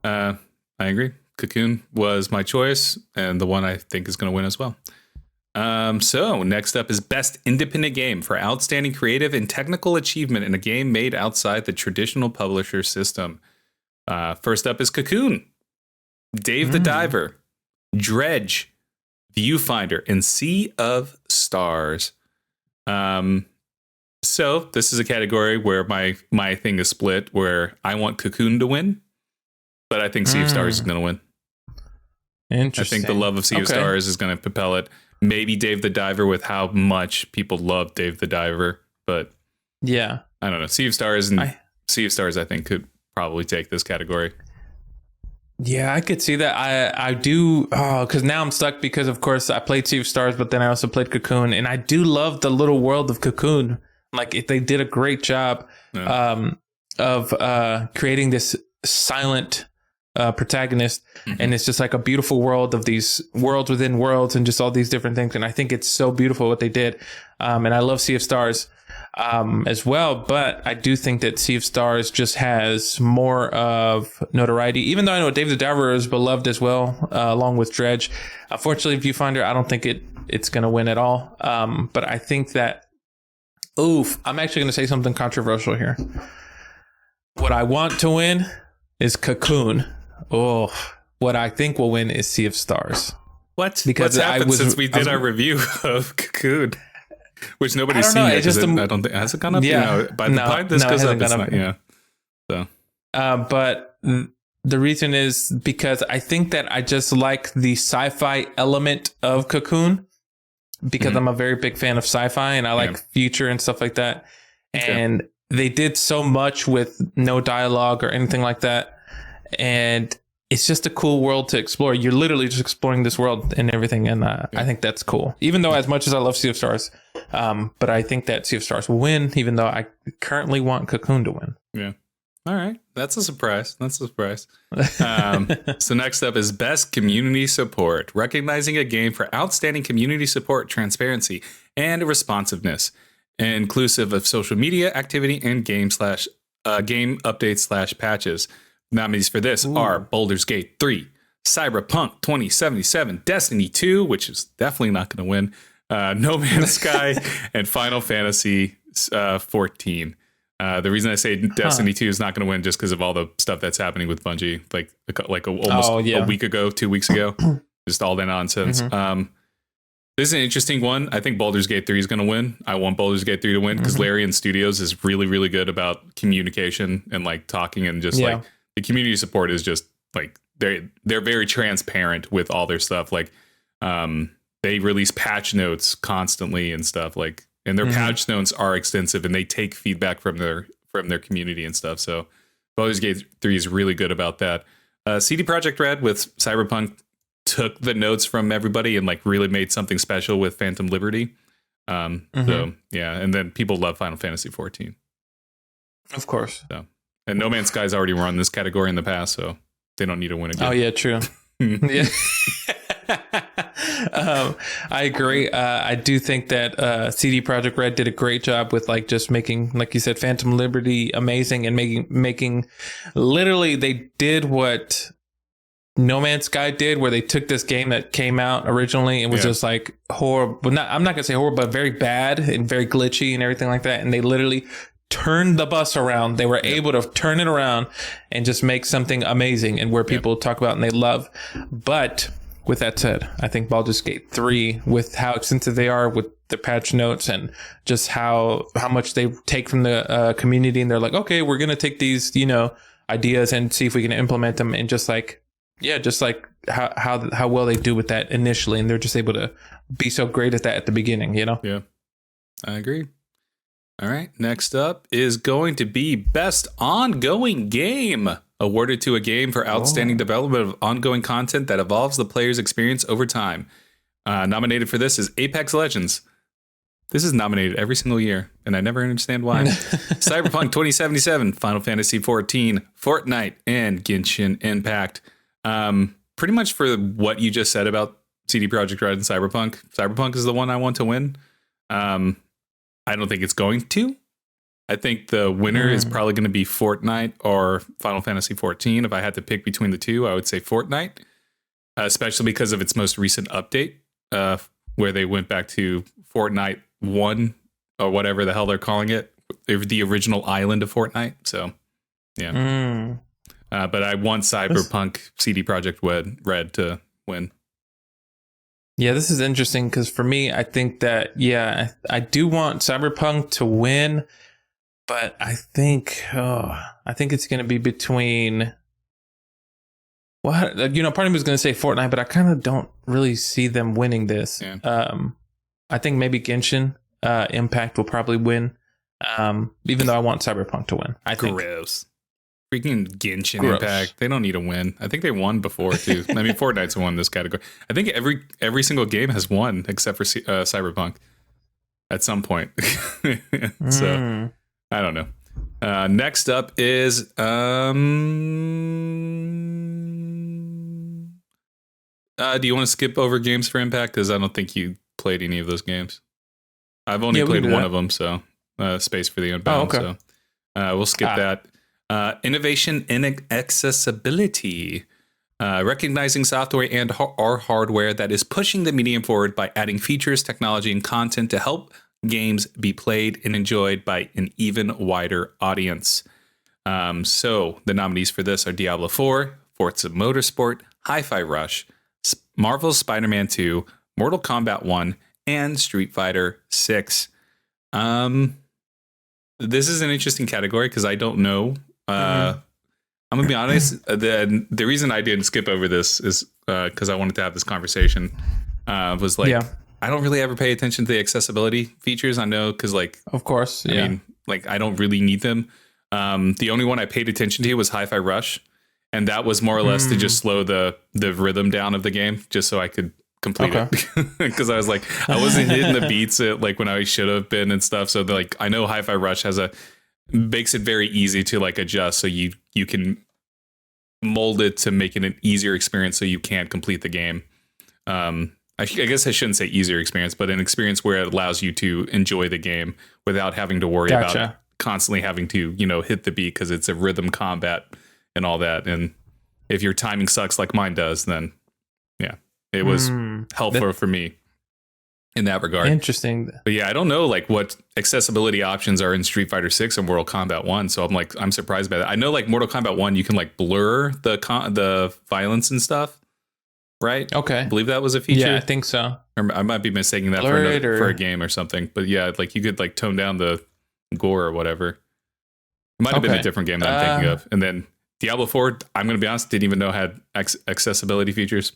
Yeah. I agree. Cocoon was my choice and the one I think is going to win as well. So next up is best independent game for outstanding creative and technical achievement in a game made outside the traditional publisher system. First up is Cocoon, Dave the Diver, Dredge, Viewfinder, and Sea of Stars. So this is a category where my thing is split, where I want Cocoon to win, but I think Sea of Stars is going to win. Interesting. I think the love of Sea of Stars is going to propel it. Maybe Dave the Diver with how much people love Dave the Diver, but yeah, I don't know. Sea of Stars I think could probably take this category. Yeah, I could see that. I do, because now I'm stuck because, of course, I played Sea of Stars, but then I also played Cocoon, and I do love the little world of Cocoon. Like, they did a great job of creating this silent protagonist, and it's just like a beautiful world of these worlds within worlds and just all these different things. And I think it's so beautiful what they did. And I love Sea of Stars as well, but I do think that Sea of Stars just has more of notoriety, even though I know Dave the Diver is beloved as well, along with Dredge. Unfortunately, Viewfinder, I don't think it's going to win at all. But I think that, I'm actually going to say something controversial here. What I want to win is Cocoon. What I think will win is Sea of Stars. What? Because what's happened since we did our review of Cocoon, which nobody's seen yet? I don't think has it gone up. Yeah, by the time this goes up, it's not. Yeah. So, but the reason is because I think that I just like the sci-fi element of Cocoon, because I'm a very big fan of sci-fi and I like future and stuff like that. And they did so much with no dialogue or anything like that. And it's just a cool world to explore. You're literally just exploring this world and everything. And I think that's cool. Even though as much as I love Sea of Stars, but I think that Sea of Stars will win, even though I currently want Cocoon to win. Yeah. All right. That's a surprise. So next up is best community support, recognizing a game for outstanding community support, transparency, and responsiveness, inclusive of social media activity and game updates / patches. Nominees for this are Baldur's Gate 3, Cyberpunk 2077, Destiny 2, which is definitely not going to win, No Man's Sky, and Final Fantasy 14. The reason I say Destiny 2 is not going to win just because of all the stuff that's happening with Bungie, almost a week ago, 2 weeks ago, just all that nonsense. This is an interesting one. I think Baldur's Gate 3 is going to win. I want Baldur's Gate 3 to win because Larian Studios is really, really good about communication and like talking and just like the community support is just like they're very transparent with all their stuff. Like they release patch notes constantly and stuff like, and their patch notes are extensive and they take feedback from their community and stuff. So Baldur's Gate 3 is really good about that. CD Projekt Red with Cyberpunk took the notes from everybody and like really made something special with Phantom Liberty. So yeah, and then people love Final Fantasy 14. Of course. So, and No Man's Sky's already run this category in the past, so they don't need to win again. Oh yeah, true. Yeah. I agree. I do think that CD Projekt Red did a great job with like just making, like you said, Phantom Liberty amazing and making literally they did what No Man's Sky did, where they took this game that came out originally and was just like horrible. I'm not gonna say horrible, but very bad and very glitchy and everything like that. And they literally turned the bus around. They were able to turn it around and just make something amazing and where people talk about and they love. But with that said, I think Baldur's Gate 3, with how extensive they are with the patch notes and just how much they take from the community, and they're like, okay, we're gonna take these ideas and see if we can implement them, and just like how well they do with that initially, and they're just able to be so great at that at the beginning, Yeah, I agree. All right, next up is going to be Best Ongoing Game, awarded to a game for outstanding development of ongoing content that evolves the player's experience over time. Nominated for this is Apex Legends. This is nominated every single year, and I never understand why. Cyberpunk 2077, Final Fantasy 14, Fortnite, and Genshin Impact. Pretty much for what you just said about CD Projekt Red and Cyberpunk. Cyberpunk is the one I want to win. I don't think it's going to. I think the winner is probably going to be Fortnite or Final Fantasy 14. If I had to pick between the two, I would say Fortnite, especially because of its most recent update, where they went back to Fortnite 1 or whatever the hell they're calling it, the original island of Fortnite. So, yeah. But I want Cyberpunk CD Projekt Red to win. Yeah, this is interesting because for me, I think that, I do want Cyberpunk to win. But I think it's going to be between. Well, part of me was going to say Fortnite, but I kind of don't really see them winning this. Yeah. I think maybe Genshin Impact will probably win, even though I want Cyberpunk to win. I think. Gross. Freaking Genshin Impact. They don't need to win. I think they won before too. I mean, Fortnite's won this category. I think every single game has won except for Cyberpunk at some point. So. I don't know. Next up is do you want to skip over games for Impact? Because I don't think you played any of those games. I've only played one of them, so Space for the Unbound. So we'll skip that. Innovation in accessibility. Recognizing software and or hardware that is pushing the medium forward by adding features, technology, and content to help games be played and enjoyed by an even wider audience. So the nominees for this are Diablo 4, Forza Motorsport, Hi-Fi Rush, Marvel's Spider-Man 2, Mortal Kombat 1, and Street Fighter 6. This is an interesting category because I don't know. I'm gonna be honest. The reason I didn't skip over this is because I wanted to have this conversation. Was like. Yeah. I don't really ever pay attention to the accessibility features. I know because, like, of course, I mean, like, I don't really need them. The only one I paid attention to was Hi-Fi Rush, and that was more or less to just slow the rhythm down of the game, just so I could complete it. Because I was like, I wasn't hitting the beats like when I should have been and stuff. So like, I know Hi-Fi Rush makes it very easy to like adjust, so you can mold it to make it an easier experience, so you can't complete the game. I guess I shouldn't say easier experience, but an experience where it allows you to enjoy the game without having to worry about constantly having to, hit the beat because it's a rhythm combat and all that. And if your timing sucks like mine does, then yeah, it was helpful for me in that regard. Interesting. But yeah, I don't know like what accessibility options are in Street Fighter 6 and Mortal Kombat 1. So I'm surprised by that. I know like Mortal Kombat 1, you can like blur the violence and stuff, right? Okay. I believe that was a feature. Yeah, I think so. Or I might be mistaking that for a game or something. But yeah, like you could like tone down the gore or whatever. It might have been a different game that I'm thinking of. And then Diablo 4, I'm going to be honest, didn't even know had accessibility features.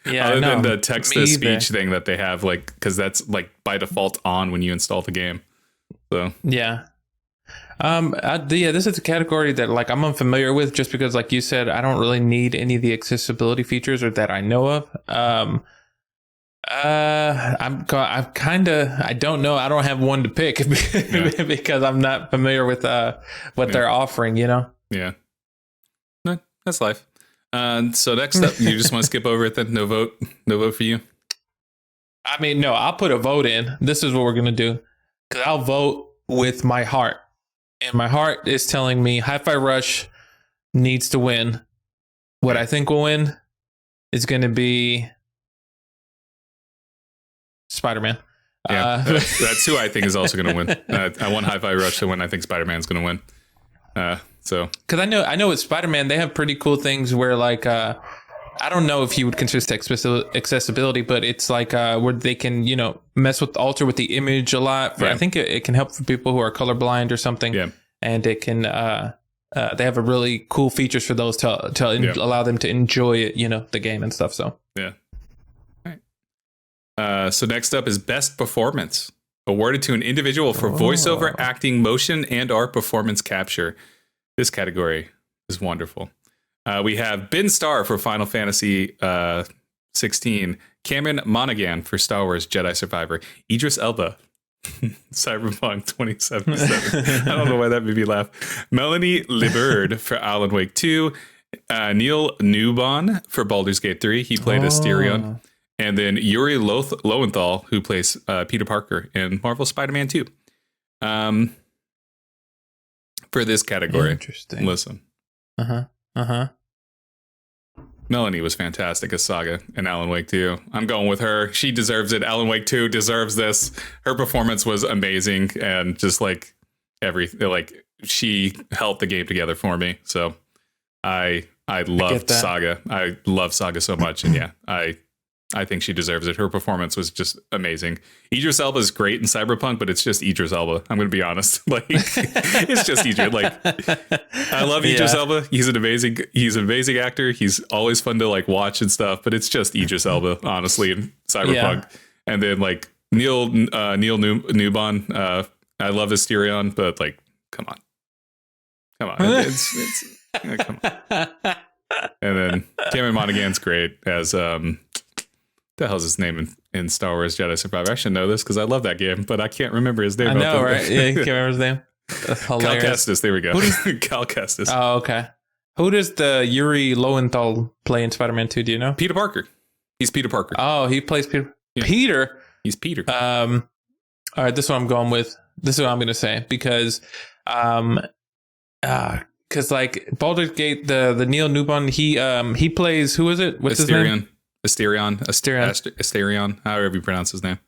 Yeah, other than the text to speech thing that they have, like, because that's like by default on when you install the game. So yeah, this is a category that like I'm unfamiliar with, just because, like you said, I don't really need any of the accessibility features or that I know of. I don't know. I don't have one to pick because I'm not familiar with what they're offering. You know. Yeah. No, that's life. So next up, you just want to skip over it then? No vote for you? I mean, no, I'll put a vote in. This is what we're going to do. Because I'll vote with my heart. And my heart is telling me Hi-Fi Rush needs to win. What I think will win is going to be Spider-Man. Yeah, that's who I think is also going to win. I want Hi-Fi Rush to win. I think Spider-Man's going to win. So because I know with Spider-Man they have pretty cool things where like I don't know if you would consider accessibility, but it's like where they can alter with the image a lot. I think it can help for people who are colorblind or something. Yeah, and it can they have a really cool features for those to allow them to enjoy it, the game and stuff. So yeah. All right. So next up is best performance, awarded to an individual for voiceover, acting, motion, and/or performance capture. This category is wonderful. We have Ben Starr for Final Fantasy 16, Cameron Monaghan for Star Wars Jedi Survivor, Idris Elba, Cyberpunk 2077. I don't know why that made me laugh. Melanie Liberd for Alan Wake 2, Neil Newbon for Baldur's Gate 3. He played Asterion. And then Yuri Lowenthal, who plays Peter Parker in Marvel Spider-Man 2. For this category. Interesting. Listen. Melanie was fantastic as Saga in Alan Wake 2. I'm going with her. She deserves it. Alan Wake 2 deserves this. Her performance was amazing, and just like she held the game together for me. So I loved Saga. I love Saga so much, and yeah, I think she deserves it. Her performance was just amazing. Idris Elba is great in Cyberpunk, but it's just Idris Elba. I'm going to be honest. Like, it's just Idris. Like, I love Idris Elba. He's an amazing actor. He's always fun to like watch and stuff. But it's just Idris Elba, honestly, in Cyberpunk. Yeah. And then like Neil Newbon. I love Asterion, but like, come on. Come on. And then Cameron Monaghan's great as the hell's his name in Star Wars Jedi Survivor? I should know this because I love that game, but I can't remember his name. I know, right? Yeah, you can't remember his name. Cal Kestis. There we go. Cal Kestis. Oh, okay. Who does the Yuri Lowenthal play in Spider-Man 2? Do you know? Peter Parker. He's Peter Parker. Oh, he plays Peter. Yeah. Peter. He's Peter. All right, this is what I'm going with. This is what I'm going to say because like Baldur's Gate, the Neil Newbon, he plays, who is it? What's his name? Asterion, however you pronounce his name.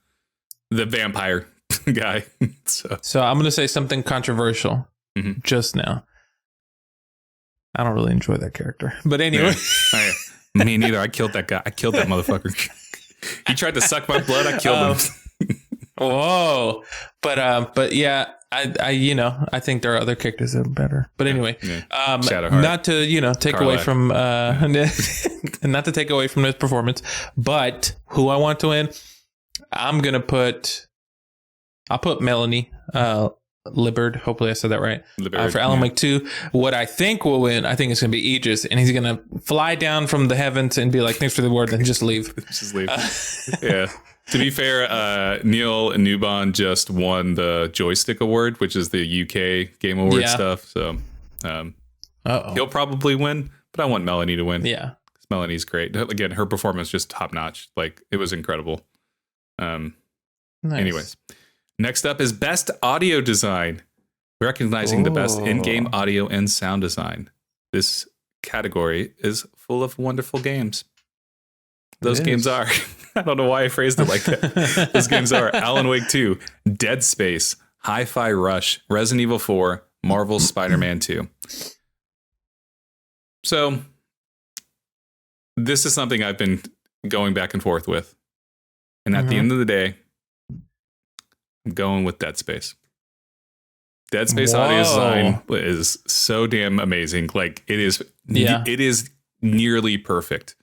The vampire guy. So I'm going to say something controversial just now. I don't really enjoy that character. But anyway. Yeah. Me neither. I killed that guy. I killed that motherfucker. He tried to suck my blood. I killed him. Whoa. But yeah, I think there are other characters that are better. But anyway, not to, take away from not to take away from his performance, but who I want to win, I'll put Melanie Liberd. Hopefully I said that right. For Alan Wake 2. What I think will win, I think it's going to be Idris, and he's going to fly down from the heavens and be like, thanks for the award, and just leave. Just leave. Yeah. To be fair, Neil Newbon just won the Joystick Award, which is the UK Game Award stuff. So he'll probably win, but I want Melanie to win. Yeah. Because Melanie's great. Again, her performance just top notch. Like, it was incredible. Nice. Anyways, next up is Best Audio Design, recognizing the best in-game audio and sound design. This category is full of wonderful games. Those games are, I don't know why I phrased it like that. Those games are Alan Wake 2, Dead Space, Hi-Fi Rush, Resident Evil 4, Marvel's Spider-Man 2. So this is something I've been going back and forth with. And at the end of the day, I'm going with Dead Space. Dead Space audio design is so damn amazing. Like it is nearly perfect.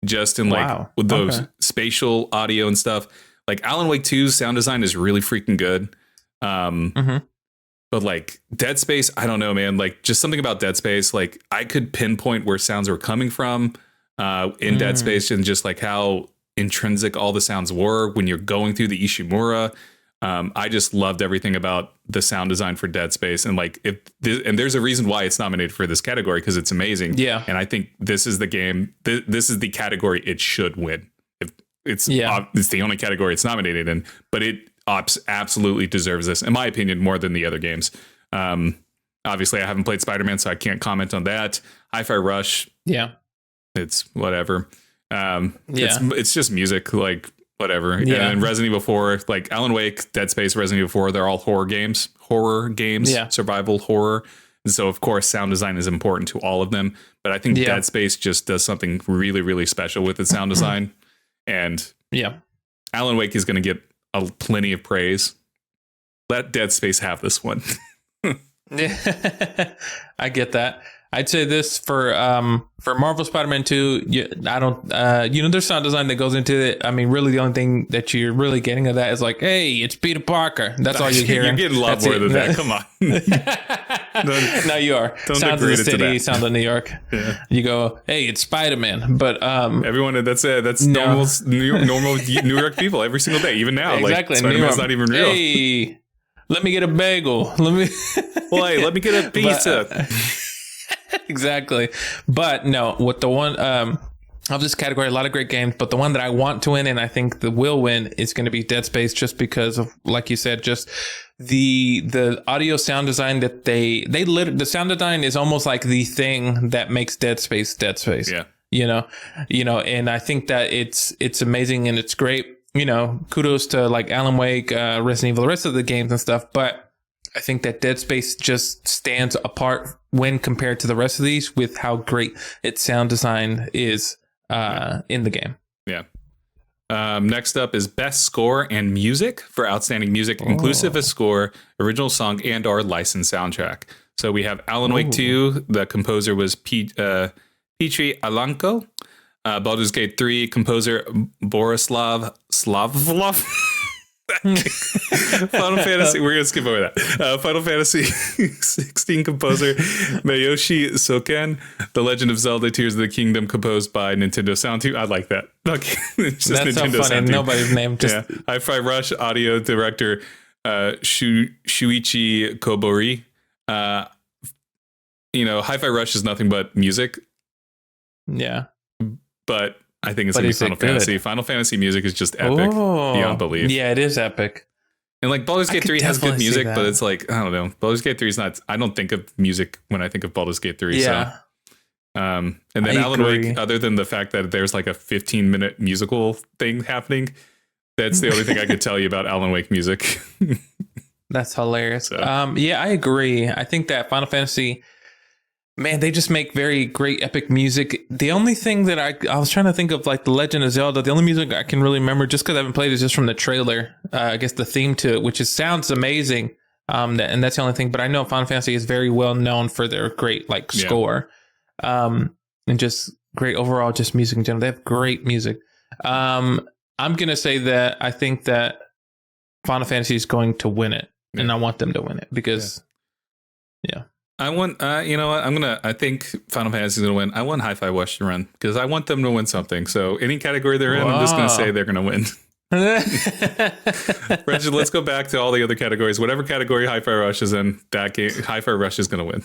Just in like with those spatial audio and stuff. Like Alan Wake 2's sound design is really freaking good. But like Dead Space, I don't know, man. Like just something about Dead Space, like I could pinpoint where sounds were coming from in Dead Space, and just like how intrinsic all the sounds were when you're going through the Ishimura. I just loved everything about the sound design for Dead Space, and like and there's a reason why it's nominated for this category, because it's amazing. Yeah, and I think this is the game. This is the category it should win. It's the only category it's nominated in, but it absolutely deserves this, in my opinion, more than the other games. Obviously, I haven't played Spider-Man, so I can't comment on that. Hi-Fi Rush, it's whatever. It's just music, like whatever. Yeah. And Resident Evil 4, like Alan Wake, Dead Space, Resident Evil 4, they're all horror games, survival horror. And so, of course, sound design is important to all of them. But I think Dead Space just does something really, really special with its sound design. And Alan Wake is going to get plenty of praise. Let Dead Space have this one. I get that. I'd say this for Marvel Spider-Man 2. I don't, there's sound design that goes into it. I mean, really, the only thing that you're really getting of that is like, hey, it's Peter Parker. That's all you're hearing. You're getting a lot more than that. Come on. No, you are. Sounds of the city, sounds of New York. Yeah. You go, hey, it's Spider-Man. But everyone, that's normal New York people every single day, even now. Exactly. Like, Spider-Man's not even real. Hey, let me get a bagel. Let me get a pizza. Exactly. But no, with the one of this category, a lot of great games, but the one that I want to win and I think that will win is going to be Dead Space, just because of, like you said, just the audio sound design that the sound design is almost like the thing that makes Dead Space. Yeah. You know, and I think that it's amazing and it's great. You know, kudos to like Alan Wake, Resident Evil, the rest of the games and stuff, but I think that Dead Space just stands apart when compared to the rest of these with how great its sound design is in the game. Yeah. Next up is Best Score and Music for Outstanding Music, inclusive of score, original song, and or licensed soundtrack. So we have Alan Wake 2. The composer was Petri Alanko. Baldur's Gate 3, composer Borislav Slavlov. Final Fantasy, we're gonna skip over that. Final Fantasy 16 composer Mayoshi Soken. The Legend of Zelda: Tears of the Kingdom, composed by Nintendo Sound Team. I like that. Okay, it's just that's Nintendo so funny. Nobody's name. Just Hi-Fi Rush audio director Shuichi Kobori. Hi-Fi Rush is nothing but music. Yeah, but I think it's going to be Final Fantasy. Good? Final Fantasy music is just epic beyond belief. Yeah, it is epic. And like Baldur's Gate 3 has good music, but it's like, I don't know. Baldur's Gate 3 is not, I don't think of music when I think of Baldur's Gate 3. Yeah. So, and then Alan Wake, other than the fact that there's like a 15-minute musical thing happening, that's the only thing I could tell you about Alan Wake music. That's hilarious. So. Yeah, I agree. I think that Final Fantasy, man, they just make very great epic music. The only thing that I was trying to think of, like The Legend of Zelda, the only music I can really remember, just because I haven't played, is just from the trailer. I guess the theme to it, which sounds amazing. And that's the only thing. But I know Final Fantasy is very well known for their great score, and just great overall just music in general. They have great music. I'm gonna say that I think that Final Fantasy is going to win it, and I want them to win it because, I want, you know what? I think Final Fantasy is going to win. I want Hi-Fi Rush to run because I want them to win something. So any category they're in, I'm just going to say they're going to win. Reggie, let's go back to all the other categories. Whatever category Hi-Fi Rush is in, that game, Hi-Fi Rush is going to win.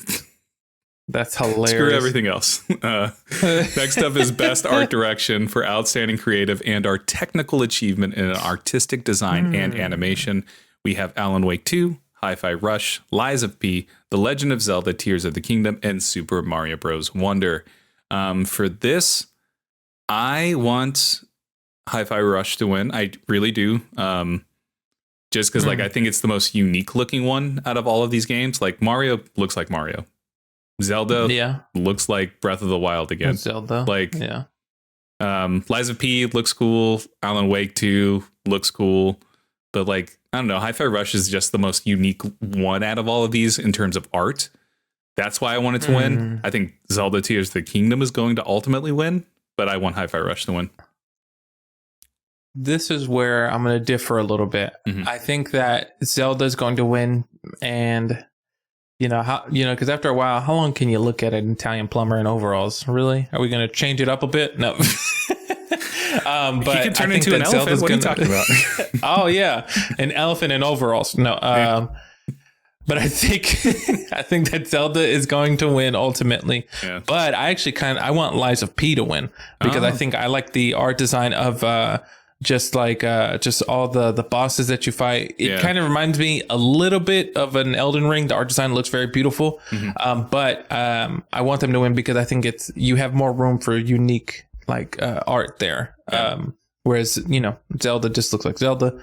That's hilarious. Screw everything else. Next up is Best Art Direction for Outstanding Creative and our Technical Achievement in Artistic Design and Animation. We have Alan Wake 2, Hi-Fi Rush, Lies of P, The Legend of Zelda: Tears of the Kingdom, and Super Mario Bros. Wonder. For this, I want Hi-Fi Rush to win. I really do. Just because, I think it's the most unique looking one out of all of these games. Like, Mario looks like Mario. Zelda looks like Breath of the Wild again. Zelda. Lies of P looks cool. Alan Wake 2 looks cool. But, I don't know. Hi-Fi Rush is just the most unique one out of all of these in terms of art. That's why I want it to win. I think Zelda Tears of the Kingdom is going to ultimately win, but I want Hi-Fi Rush to win. This is where I'm going to differ a little bit. I think that Zelda is going to win, and because after a while, how long can you look at an Italian plumber in overalls? Really? Are we going to change it up a bit? No. But he can turn into an elephant. What are you talking about? Oh yeah, an elephant in overalls. No. But I think that Zelda is going to win ultimately. Yeah. But I actually I want Lies of P to win because I think I like the art design of just all the bosses that you fight. It kind of reminds me a little bit of an Elden Ring. The art design looks very beautiful. But I want them to win because I think you have more room for unique art there. Whereas, Zelda just looks like Zelda.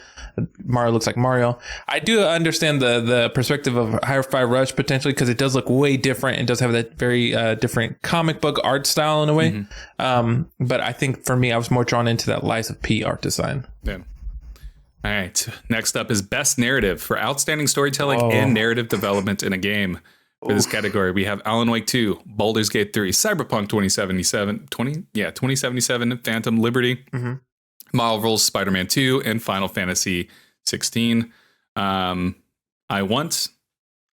Mario looks like Mario. I do understand the perspective of Hi-Fi Rush potentially because it does look way different. It does have that very different comic book art style in a way. But I think for me, I was more drawn into that Lies of P art design. Yeah. All right. Next up is Best Narrative for outstanding storytelling and narrative development in a game. For this category, we have Alan Wake 2, Baldur's Gate 3, Cyberpunk 2077, Phantom Liberty, Marvel's Spider-Man 2, and Final Fantasy 16. I want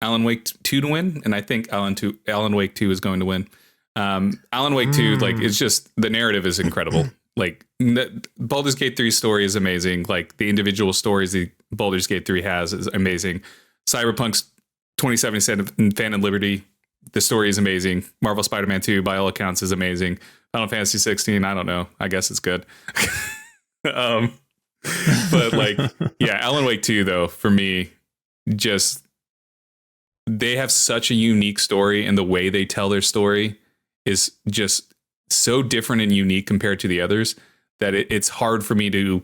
Alan Wake 2 to win, and I think Alan Wake 2 is going to win. Alan Wake 2, it's just, the narrative is incredible. Baldur's Gate 3's story is amazing. The individual stories the Baldur's Gate 3 has is amazing. Cyberpunk's 2077 and Phantom Liberty, the story is amazing. Marvel Spider-Man 2, by all accounts, is amazing. Final Fantasy 16, I don't know. I guess it's good. But Alan Wake 2 though, for me, just they have such a unique story, and the way they tell their story is just so different and unique compared to the others that it's hard for me to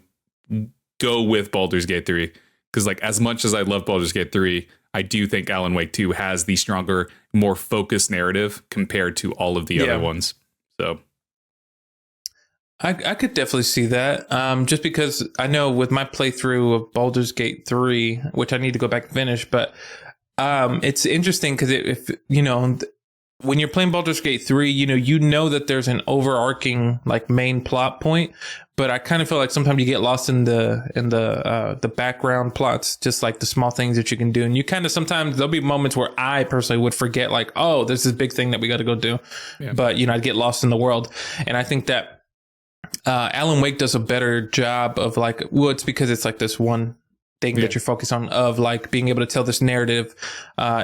go with Baldur's Gate 3 because as much as I love Baldur's Gate 3, I do think Alan Wake 2 has the stronger, more focused narrative compared to all of the other ones. So I could definitely see that. Just because I know with my playthrough of Baldur's Gate 3, which I need to go back and finish, but it's interesting because if when you're playing Baldur's Gate 3, you know that there's an overarching main plot point, but I kind of feel like sometimes you get lost in the background plots, just the small things that you can do, and you kind of sometimes there'll be moments where I personally would forget there's this big thing that we got to go do, but I'd get lost in the world, and I think that Alan Wake does a better job of it's because it's this one thing that you're focused on of being able to tell this narrative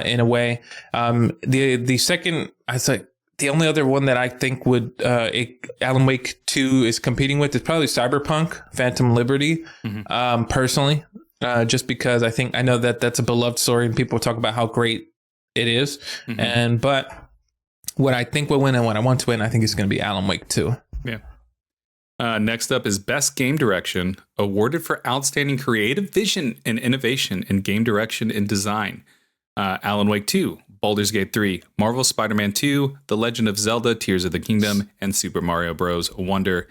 in a way. The second, I say the only other one that I think would Alan Wake 2 is competing with is probably Cyberpunk Phantom Liberty. Personally, just because I know that that's a beloved story and people talk about how great it is. But what I think will win and what I want to win, I think is going to be Alan Wake 2. Yeah. Next up is Best Game Direction, awarded for outstanding creative vision and innovation in game direction and design. Alan Wake 2, Baldur's Gate 3, Marvel Spider-Man 2, The Legend of Zelda, Tears of the Kingdom, and Super Mario Bros. Wonder.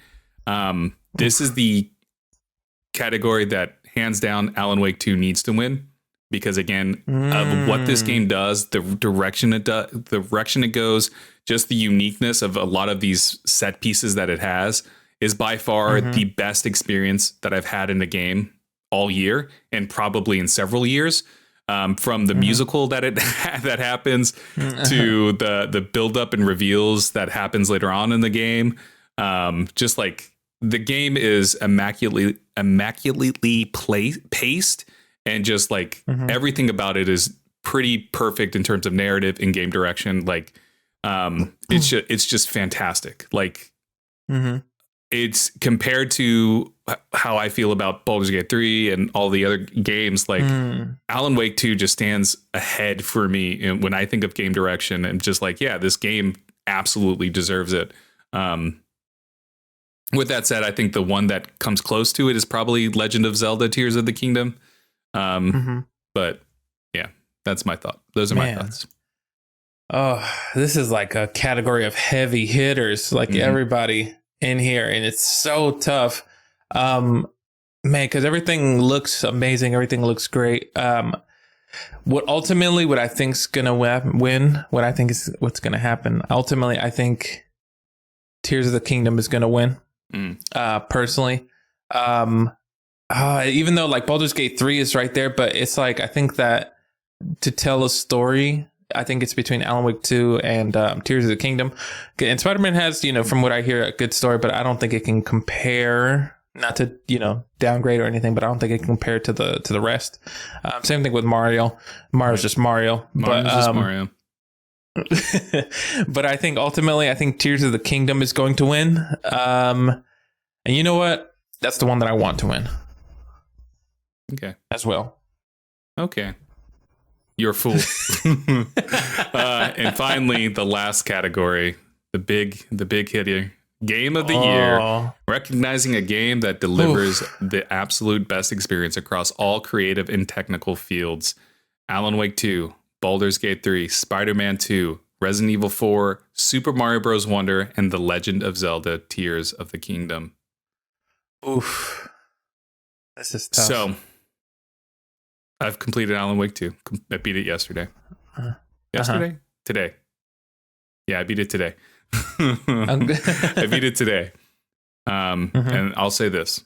This is the category that hands down Alan Wake 2 needs to win because again, of what this game does, the direction it goes, just the uniqueness of a lot of these set pieces that it has is by far the best experience that I've had in a game all year and probably in several years. From the musical that that happens to the build up and reveals that happens later on in the game. Just the game is immaculately paced and just everything about it is pretty perfect in terms of narrative and game direction. It's just fantastic. It's compared to how I feel about Baldur's Gate 3 and all the other games, Alan Wake 2 just stands ahead for me when I think of game direction and just this game absolutely deserves it. With that said, I think the one that comes close to it is probably Legend of Zelda: Tears of the Kingdom. But yeah, that's my thought. Those are my thoughts. Oh, this is like a category of heavy hitters, like everybody in here, and it's so tough. Man, because everything looks amazing, everything looks great. What I think is gonna win, what I think is what's gonna happen. Ultimately, I think Tears of the Kingdom is gonna win. Personally, even though like Baldur's Gate 3 is right there, but it's like I think that to tell a story, I think it's between Alan Wake 2 and Tears of the Kingdom. And Spider-Man has, from what I hear, a good story, but I don't think it can compare. Not to downgrade or anything, but I don't think it can compare to the rest. Same thing with Mario. Mario's just Mario. Just Mario. But I think ultimately, Tears of the Kingdom is going to win. And you know what? That's the one that I want to win. Okay. As well. Okay. You're a fool. And finally, the last category, the big hitter, Game of the Year, recognizing a game that delivers the absolute best experience across all creative and technical fields. Alan Wake 2, Baldur's Gate 3, Spider-Man 2, Resident Evil 4, Super Mario Bros. Wonder, and The Legend of Zelda: Tears of the Kingdom. Oof. This is tough. So, I've completed Alan Wake 2. I beat it yesterday. Yesterday? Today. Yeah, I beat it today. I beat it today. And I'll say this.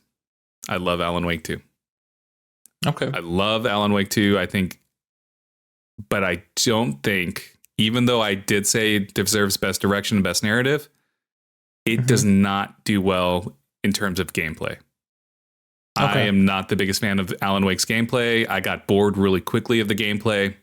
I love Alan Wake 2. Okay. I love Alan Wake 2, I think. But I don't think, even though I did say it deserves best direction and best narrative, it does not do well in terms of gameplay. Okay. I am not the biggest fan of Alan Wake's gameplay. I got bored really quickly of the gameplay.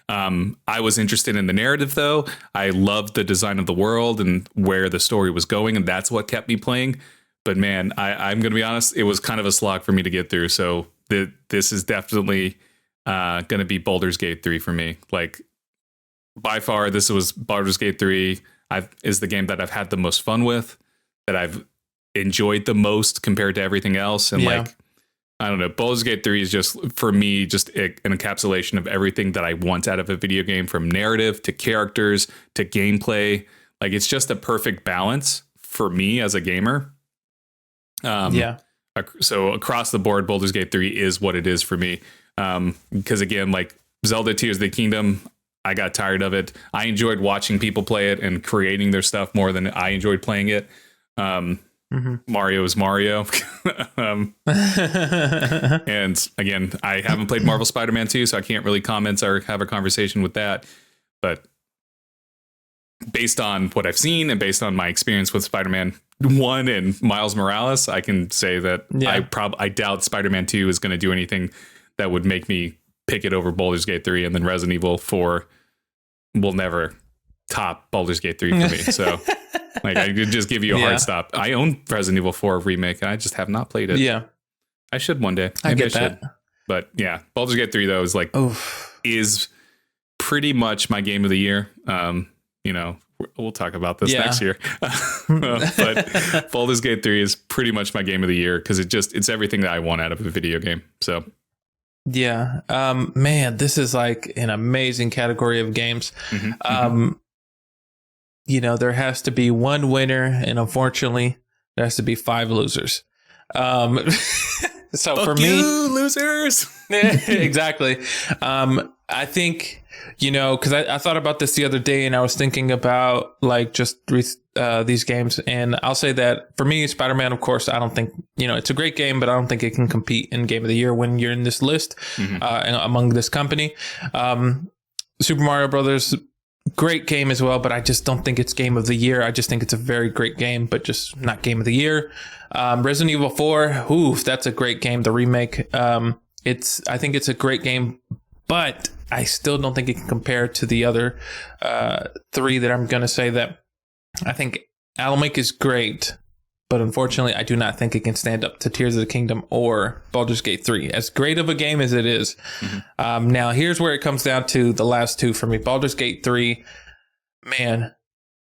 I was interested in the narrative, though. I loved the design of the world and where the story was going, and that's what kept me playing. But man, I'm going to be honest, it was kind of a slog for me to get through. So this is definitely going to be Baldur's Gate 3 for me. Like, by far, this was Baldur's Gate 3 is the game that I've had the most fun with, that I've enjoyed the most compared to everything else. And like, I don't know, Baldur's Gate 3 is just, for me, just an encapsulation of everything that I want out of a video game, from narrative to characters to gameplay. Like, it's just a perfect balance for me as a gamer. So across the board, Baldur's Gate 3 is what it is for me. Because again, like Zelda: Tears of the Kingdom, I got tired of it. I enjoyed watching people play it and creating their stuff more than I enjoyed playing it. Mario is Mario. And again, I haven't played Marvel Spider-Man 2, so I can't really comment or have a conversation with that. But based on what I've seen and based on my experience with Spider-Man 1 and Miles Morales, I can say that I doubt Spider-Man 2 is going to do anything that would make me pick it over Baldur's Gate 3, and then Resident Evil 4 will never top Baldur's Gate 3 for me. So like, I could just give you a hard stop. I own Resident Evil 4 remake, and I just have not played it. Yeah. I should one day. Maybe I should. But yeah, Baldur's Gate 3 though is pretty much my game of the year. We'll talk about this next year. But Baldur's Gate 3 is pretty much my game of the year because it's everything that I want out of a video game. So yeah, man, this is like an amazing category of games. There has to be one winner, and unfortunately, there has to be 5 losers. So for me, losers. Exactly. I think, because I thought about this the other day, and I was thinking about like just these games, and I'll say that for me, Spider-Man, of course, I don't think, it's a great game, but I don't think it can compete in Game of the Year when you're in this list among this company. Super Mario Brothers, great game as well, but I just don't think it's Game of the Year. I just think it's a very great game, but just not Game of the Year. Resident Evil 4, that's a great game. The remake, I think it's a great game, but I still don't think it can compare to the other 3 that I'm going to say. That I think Alan Wake is great, but unfortunately, I do not think it can stand up to Tears of the Kingdom or Baldur's Gate 3, as great of a game as it is. Now, here's where it comes down to the last 2 for me. Baldur's Gate 3, man,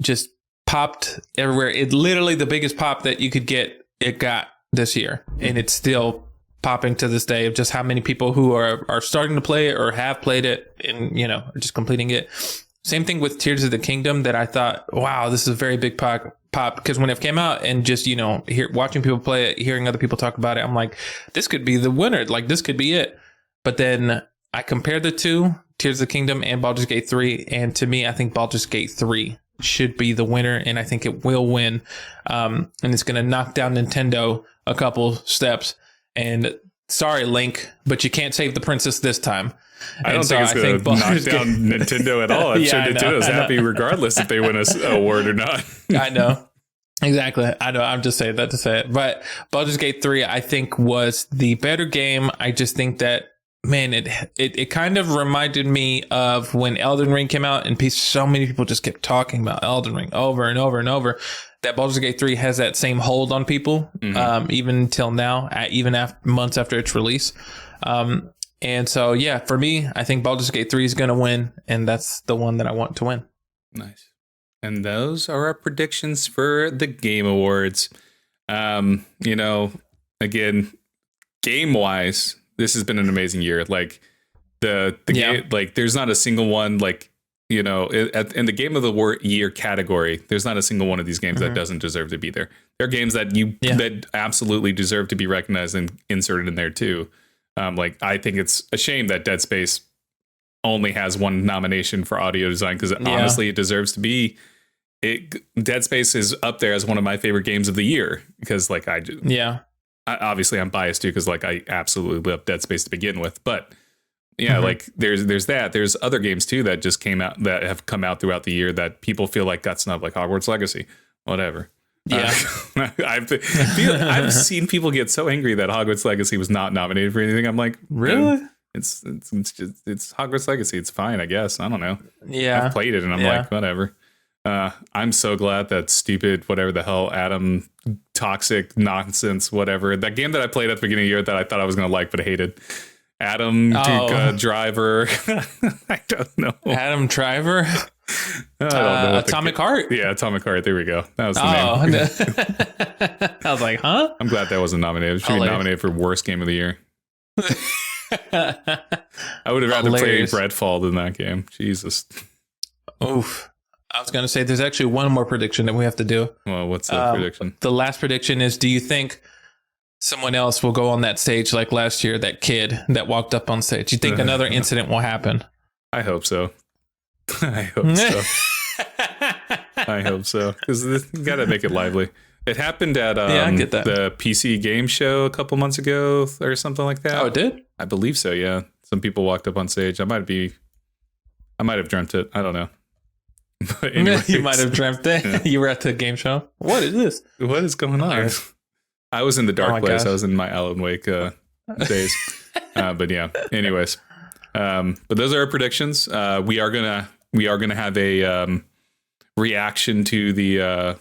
just popped everywhere. It literally the biggest pop that you could get, it got this year, and it's still popping to this day of just how many people who are starting to play it or have played it and, you know, just completing it. Same thing with Tears of the Kingdom that I thought, wow, this is a very big pop because when it came out and just, you know, watching people play it, hearing other people talk about it, I'm like, this could be the winner. Like, this could be it. But then I compared the two, Tears of the Kingdom and Baldur's Gate 3. And to me, I think Baldur's Gate 3 should be the winner. And I think it will win. And it's going to knock down Nintendo a couple steps. And sorry, Link, but you can't save the princess this time. I don't think it's going to knock down Nintendo at all. I'm sure Nintendo's happy regardless if they win an award or not. I know. Exactly. I know. I'm just saying that to say it. But Baldur's Gate 3, I think, was the better game. I just think that, man, it kind of reminded me of when Elden Ring came out and so many people just kept talking about Elden Ring over and over and over. That Baldur's Gate 3 has that same hold on people, even till now, even after months after its release. And so, yeah, for me, I think Baldur's Gate 3 is going to win, and that's the one that I want to win. Nice. And those are our predictions for the Game Awards. You know, again, game-wise, this has been an amazing year. Like the game, like there's not a single one, like, you know, in the Game of the Year category, there's not a single one of these games that doesn't deserve to be there. There are games that that absolutely deserve to be recognized and inserted in there too. Like, I think it's a shame that Dead Space only has one nomination for audio design because honestly, it deserves to be. Dead Space is up there as one of my favorite games of the year because, like, obviously I'm biased too because, like, I absolutely love Dead Space to begin with, but like there's there's other games too that just came out that have come out throughout the year that people feel like got snubbed, like Hogwarts Legacy, whatever. Yeah, I've seen people get so angry that Hogwarts Legacy was not nominated for anything. I'm like, really? It's Hogwarts Legacy. It's fine, I guess. I don't know. Yeah, I've played it and I'm like, whatever. I'm so glad that stupid whatever the hell Adam toxic nonsense whatever that game that I played at the beginning of the year that I thought I was gonna like but hated. Adam Driver. I don't know. Adam Driver. I don't know. Atomic Heart. Yeah, Atomic Heart. There we go. That was the name. I was like, huh? I'm glad that wasn't nominated. It should be nominated for worst game of the year. I would have rather played Redfall than that game. Jesus. Oof. I was going to say there's actually one more prediction that we have to do. Well, what's the prediction? The last prediction is, do you think someone else will go on that stage like last year, that kid that walked up on stage? Do you think another incident will happen? I hope so. I hope so. I hope so. Because you got to make it lively. It happened at I get that. The PC game show a couple months ago or something like that. Oh, it did? I believe so, yeah. Some people walked up on stage. I might have dreamt it. I don't know. But anyways, you might have dreamt it. Yeah. You were at the game show. What is this? What is going on? I was in the dark place. Gosh. I was in my Alan Wake days. But yeah, anyways. But those are our predictions. We are gonna have a reaction to the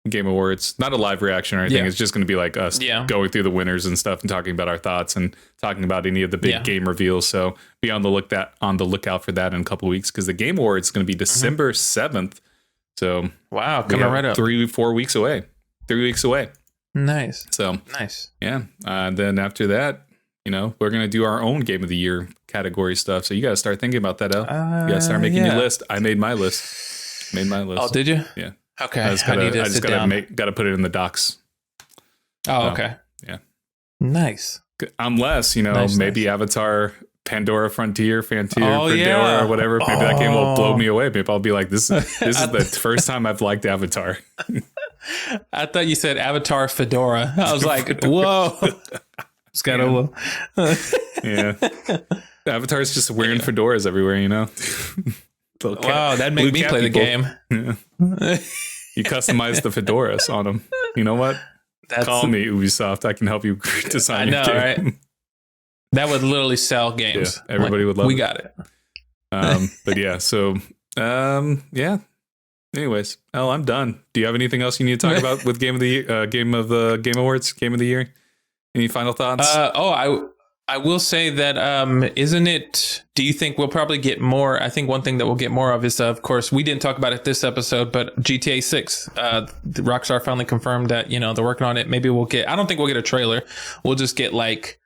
Game Awards. Not a live reaction or anything. It's just going to be like us going through the winners and stuff and talking about our thoughts and talking about any of the big game reveals. So be on the lookout for that in a couple of weeks because the Game Awards is going to be December 7th. So wow, coming right up. 3-4 weeks away. 3 weeks away. Nice. So nice. Yeah. Then after that, you know, we're going to do our own Game of the Year category stuff. So you got to start thinking about that, El. You got to start making your list. I made my list. Oh, did you? Yeah. Okay. I just gotta put it in the docs. Oh, okay. Yeah. Nice. Unless, you know, maybe Avatar, Pandora Frontier, Pandora, or whatever. Maybe that game will blow me away. Maybe I'll be like, this is the first time I've liked Avatar. I thought you said Avatar Fedora. I was like, whoa. Just got yeah. Avatar's just wearing fedoras everywhere, you know. Wow, that'd make me play the game. Yeah. You customize the fedoras on them. You know what? Call me, Ubisoft. I can help you design your game. Right? That would literally sell games. Yeah, everybody would love it. We got it. But yeah, so yeah. Anyways, El, I'm done. Do you have anything else you need to talk about with Game Awards, Game of the Year? Any final thoughts? I I will say that, isn't it, do you think we'll probably get more? I think one thing that we'll get more of is, of course, we didn't talk about it this episode, but GTA 6, Rockstar finally confirmed that, they're working on it. Maybe I don't think we'll get a trailer. We'll just get like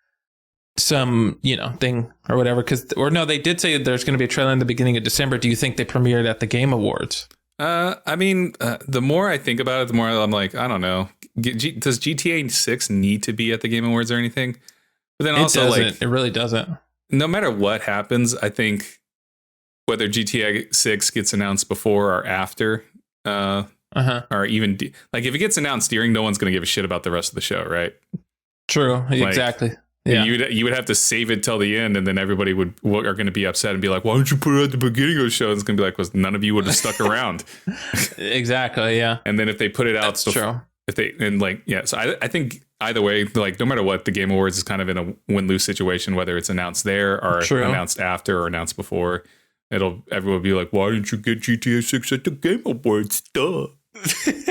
some, thing or whatever. No, they did say there's going to be a trailer in the beginning of December. Do you think they premiered at the Game Awards? The more I think about it, the more I'm like, I don't know. Does GTA 6 need to be at the Game Awards or anything? But then also, it really doesn't. No matter what happens, I think whether GTA 6 gets announced before or after, or even like if it gets announced during, no one's going to give a shit about the rest of the show, right? True, exactly. Yeah, you would have to save it till the end, and then everybody are going to be upset and be like, "Why don't you put it at the beginning of the show?" And it's going to be like, "Well, none of you would have stuck around." Exactly. Yeah. And then if they put it out, true. So I think either way, like no matter what, the Game Awards is kind of in a win-lose situation, whether it's announced there or announced after or announced before. Everyone will be like, "Why didn't you get GTA 6 at the Game Awards?" Duh.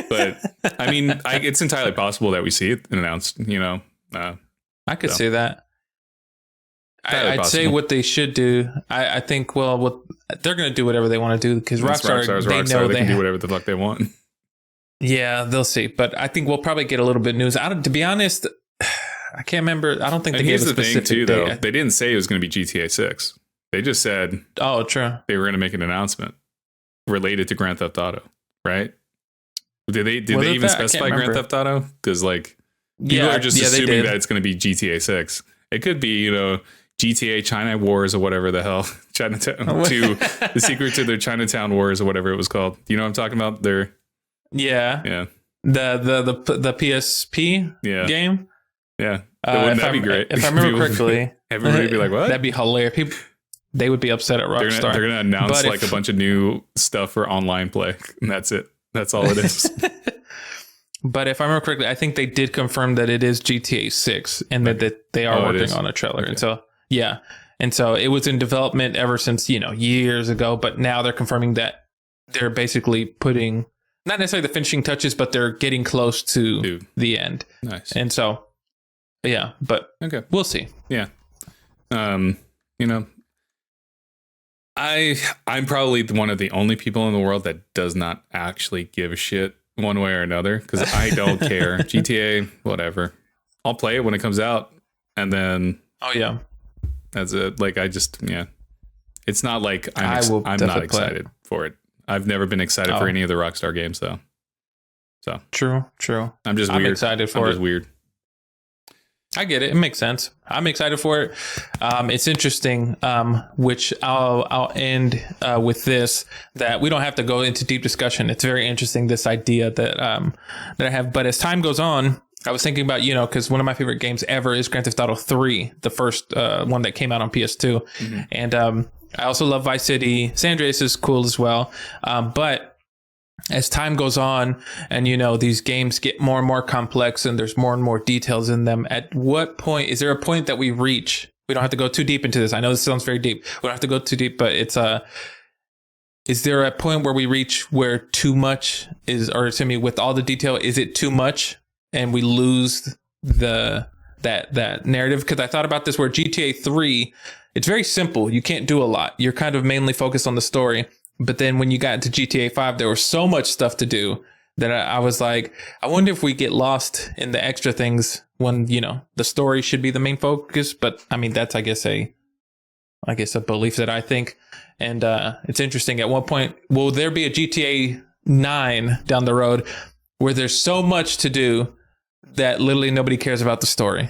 But I mean, it's entirely possible that we see it announced. I could see that. I'd say what they should do. I think, they're going to do whatever they want to do because Rockstar, they know they can do whatever the fuck they want. Yeah, they'll see. But I think we'll probably get a little bit of news. To be honest, I can't remember. I don't think they gave a specific thing too, date. though. They didn't say it was going to be GTA 6. They just said, "Oh, true." They were going to make an announcement related to Grand Theft Auto, right? Did they even specify Grand Theft Auto? Because people are just assuming that it's going to be GTA 6. It could be, GTA China Wars or whatever the hell, Chinatown 2, the secret to their Chinatown Wars or whatever it was called. Do you know what I'm talking about? Yeah. The PSP game. Yeah. Wouldn't that be great? If I remember correctly, everybody would be like, "What?" That'd be hilarious. They would be upset at Rockstar. They're gonna announce a bunch of new stuff for online play, and that's it. That's all it is. But if I remember correctly, I think they did confirm that it is GTA 6 and that they are working on a trailer. Okay. And so it was in development ever since, years ago. But now they're confirming that they're basically putting not necessarily the finishing touches, but they're getting close to the end. Nice. And so, but okay, we'll see. Yeah. I'm probably one of the only people in the world that does not actually give a shit one way or another because I don't care. GTA, whatever. I'll play it when it comes out, and then that's it. Like it's not like I'm not excited for it. I've never been excited for any of the Rockstar games though. So true. I'm just weird. I'm excited for it. Weird. I get it. It makes sense. I'm excited for it. It's interesting, which I'll end with this, that we don't have to go into deep discussion. It's very interesting, this idea that I have. But as time goes on, I was thinking about, because one of my favorite games ever is Grand Theft Auto 3, the first one that came out on PS2. Mm-hmm. And I also love Vice City. San Andreas is cool as well. But as time goes on and, these games get more and more complex and there's more and more details in them, at what point, is there a point that we reach? We don't have to go too deep into this. I know this sounds very deep. We don't have to go too deep, but it's is there a point where we reach where too much is, or to me, with all the detail, is it too much and we lose that narrative? Because I thought about this where GTA 3, it's very simple. You can't do a lot. You're kind of mainly focused on the story. But then when you got into GTA 5, there was so much stuff to do that I was like, I wonder if we get lost in the extra things when, the story should be the main focus. But I mean, that's, I guess a belief that I think. And it's interesting. At one point, will there be a GTA 9 down the road where there's so much to do that literally nobody cares about the story?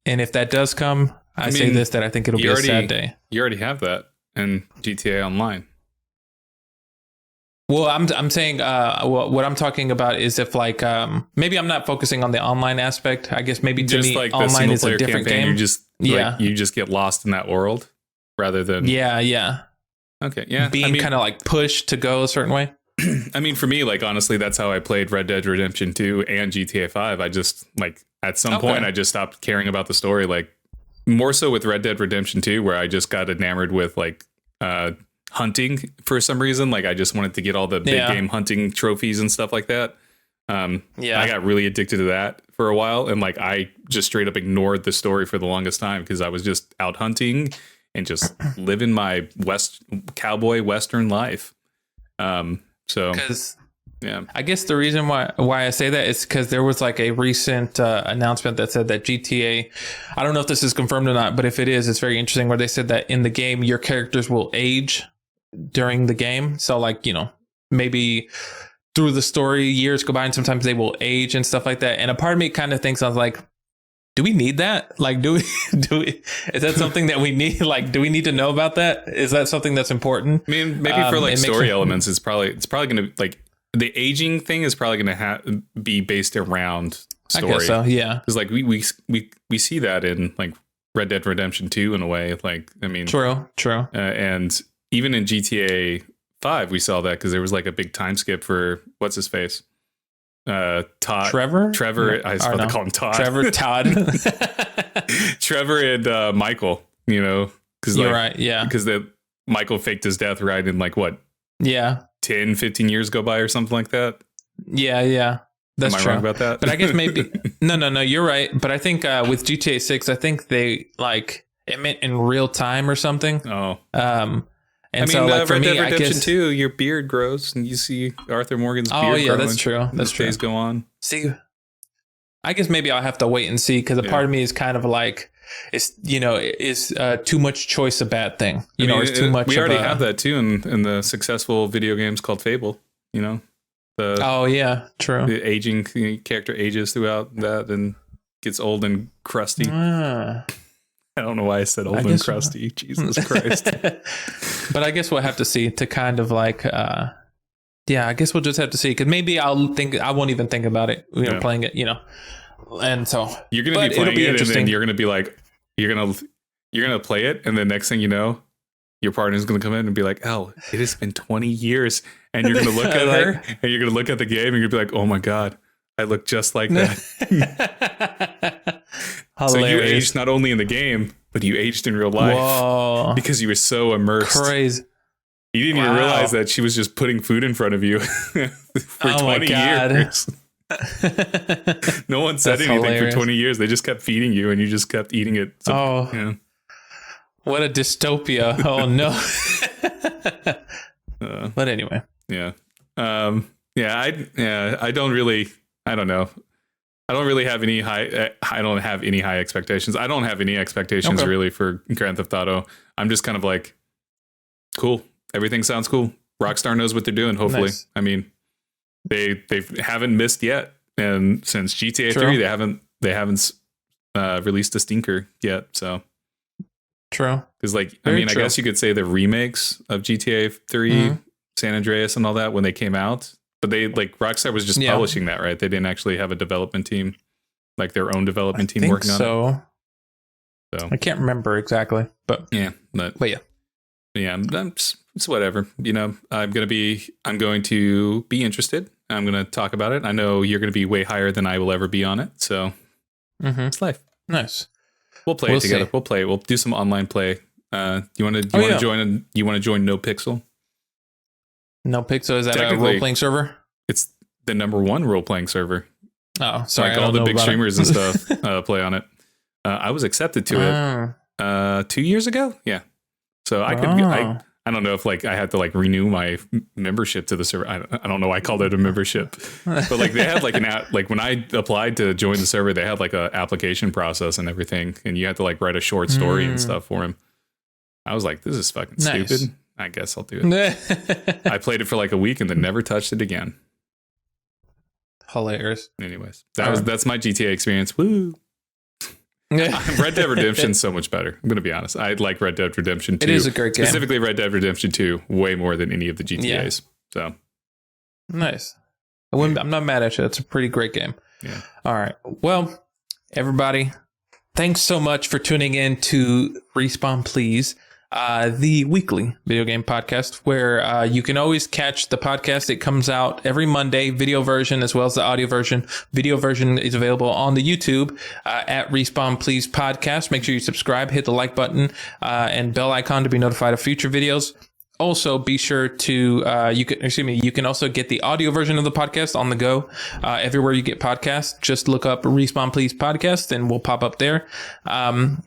And if that does come, I say this, that I think it'll be a sad day. You already have that in GTA Online. Well, I'm saying what I'm talking about is if maybe I'm not focusing on the online aspect. I guess maybe to just me like online is a different campaign, game. You just get lost in that world rather than Okay, yeah, being kind of pushed to go a certain way. I mean, for me, honestly, that's how I played Red Dead Redemption 2 and GTA 5. I just at some point I just stopped caring about the story. More so with Red Dead Redemption 2, where I just got enamored with hunting for some reason. I just wanted to get all the big game hunting trophies and stuff like that. I got really addicted to that for a while, and like I just straight up ignored the story for the longest time because I was just out hunting and just living my cowboy Western life. So yeah, I guess the reason why I say that is because there was like a recent announcement that said that GTA, I don't know if this is confirmed or not, but if it is, it's very interesting, where they said that in the game your characters will age during the game. So like, you know, maybe through the story years go by and sometimes they will age and stuff like that. And a part of me kind of thinks, I was like, do we need that? Like, do we, is that something that we need? Like, do we need to know about that? Is that something that's important? I mean, maybe for like story elements, it's probably going to like the aging thing is probably going to be based around story. I guess so. Yeah. Cause like we see that in like Red Dead Redemption 2 in a way. Like, I mean, true. And even in GTA 5, we saw that because there was like a big time skip for what's his face? Todd. Trevor. No, I was about to call him Todd. Trevor and Michael, you know, because you're right. Yeah. Because Michael faked his death right in like what? Yeah. 10, 15 years go by or something like that. Yeah. That's Am I true. wrong about that? But I guess maybe no, you're right. But I think with GTA 6, I think they like it meant in real time or something. Oh. And I mean, so like for Red me, Dead Redemption I guess 2, your beard grows and you see Arthur Morgan's beard. Oh yeah, growing. that's true. That's true. Days go on. See, I guess maybe I'll have to wait and see, because a part of me is kind of like, it's, you know, is too much choice a bad thing? You know, it's too much. We already have that too in the successful video games called Fable. You know, oh yeah, true. The aging character ages throughout that and gets old and crusty. I don't know why I said old and crusty. Jesus Christ. But I guess we'll have to see to kind of like, yeah, I guess we'll just have to see, because maybe I won't even think about it, you know, playing it, you know. And so you're going to be playing it and then you're going to be like, you're going to play it. And the next thing you know, your partner's going to come in and be like, oh, it has been 20 years. And you're going to look at her and you're going to look at the game and you're going to be like, oh my God, I look just like that. So you aged not only in the game, but you aged in real life. Whoa. Because you were so immersed. Crazy. You didn't even realize that she was just putting food in front of you for 20 years. No one said anything for 20 years. They just kept feeding you and you just kept eating it. So, you know. What a dystopia. Oh, no. But anyway. Yeah. I don't really, I don't know. I don't really have any high expectations. I don't have any expectations really for Grand Theft Auto. I'm just kind of like, cool. Everything sounds cool. Rockstar knows what they're doing. Hopefully. Nice. I mean, they haven't missed yet. And since GTA 3, they haven't released a stinker yet. So true. Because like, I guess you could say the remakes of GTA 3, San Andreas and all that when they came out. But they like Rockstar was just publishing that, right? They didn't actually have a development team, like their own development team working on it. So I can't remember exactly, but yeah, it's whatever. You know, I'm going to be interested. I'm going to talk about it. I know you're going to be way higher than I will ever be on it. So it's life. Nice. We'll play it together. We'll play. We'll do some online play. You want to join? You want to join No Pixel? No Pixel, is that a role-playing server? It's the #1 role-playing server. Oh, sorry. Like all the big streamers and stuff play on it. I was accepted to it 2 years ago. Yeah. So I could. I don't know if like I had to like renew my membership to the server. I don't know why I called it a membership, but like they had like like when I applied to join the server, they had like a application process and everything, and you had to like write a short story and stuff for him. I was like, this is fucking stupid. I guess I'll do it. I played it for like a week and then never touched it again. Hilarious. Anyways, that's my GTA experience. Woo. Red Dead Redemption's so much better. I'm going to be honest. I like Red Dead Redemption 2. It is a great game. Specifically Red Dead Redemption 2 way more than any of the GTAs. So nice. I'm not mad at you. It's a pretty great game. Yeah. All right. Well, everybody, thanks so much for tuning in to Respawn Please, the weekly video game podcast, where you can always catch the podcast. It comes out every Monday, video version as well as the audio version. Video version is available on the YouTube at Respawn Please Podcast. Make sure you subscribe, hit the like button and bell icon to be notified of future videos. also be sure to you can also get the audio version of the podcast on the go everywhere you get podcasts. Just look up Respawn Please Podcast and we'll pop up there.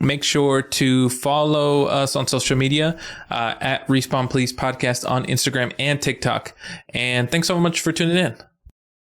Make sure to follow us on social media at Respawn Please Podcast on Instagram and TikTok. And thanks so much for tuning in.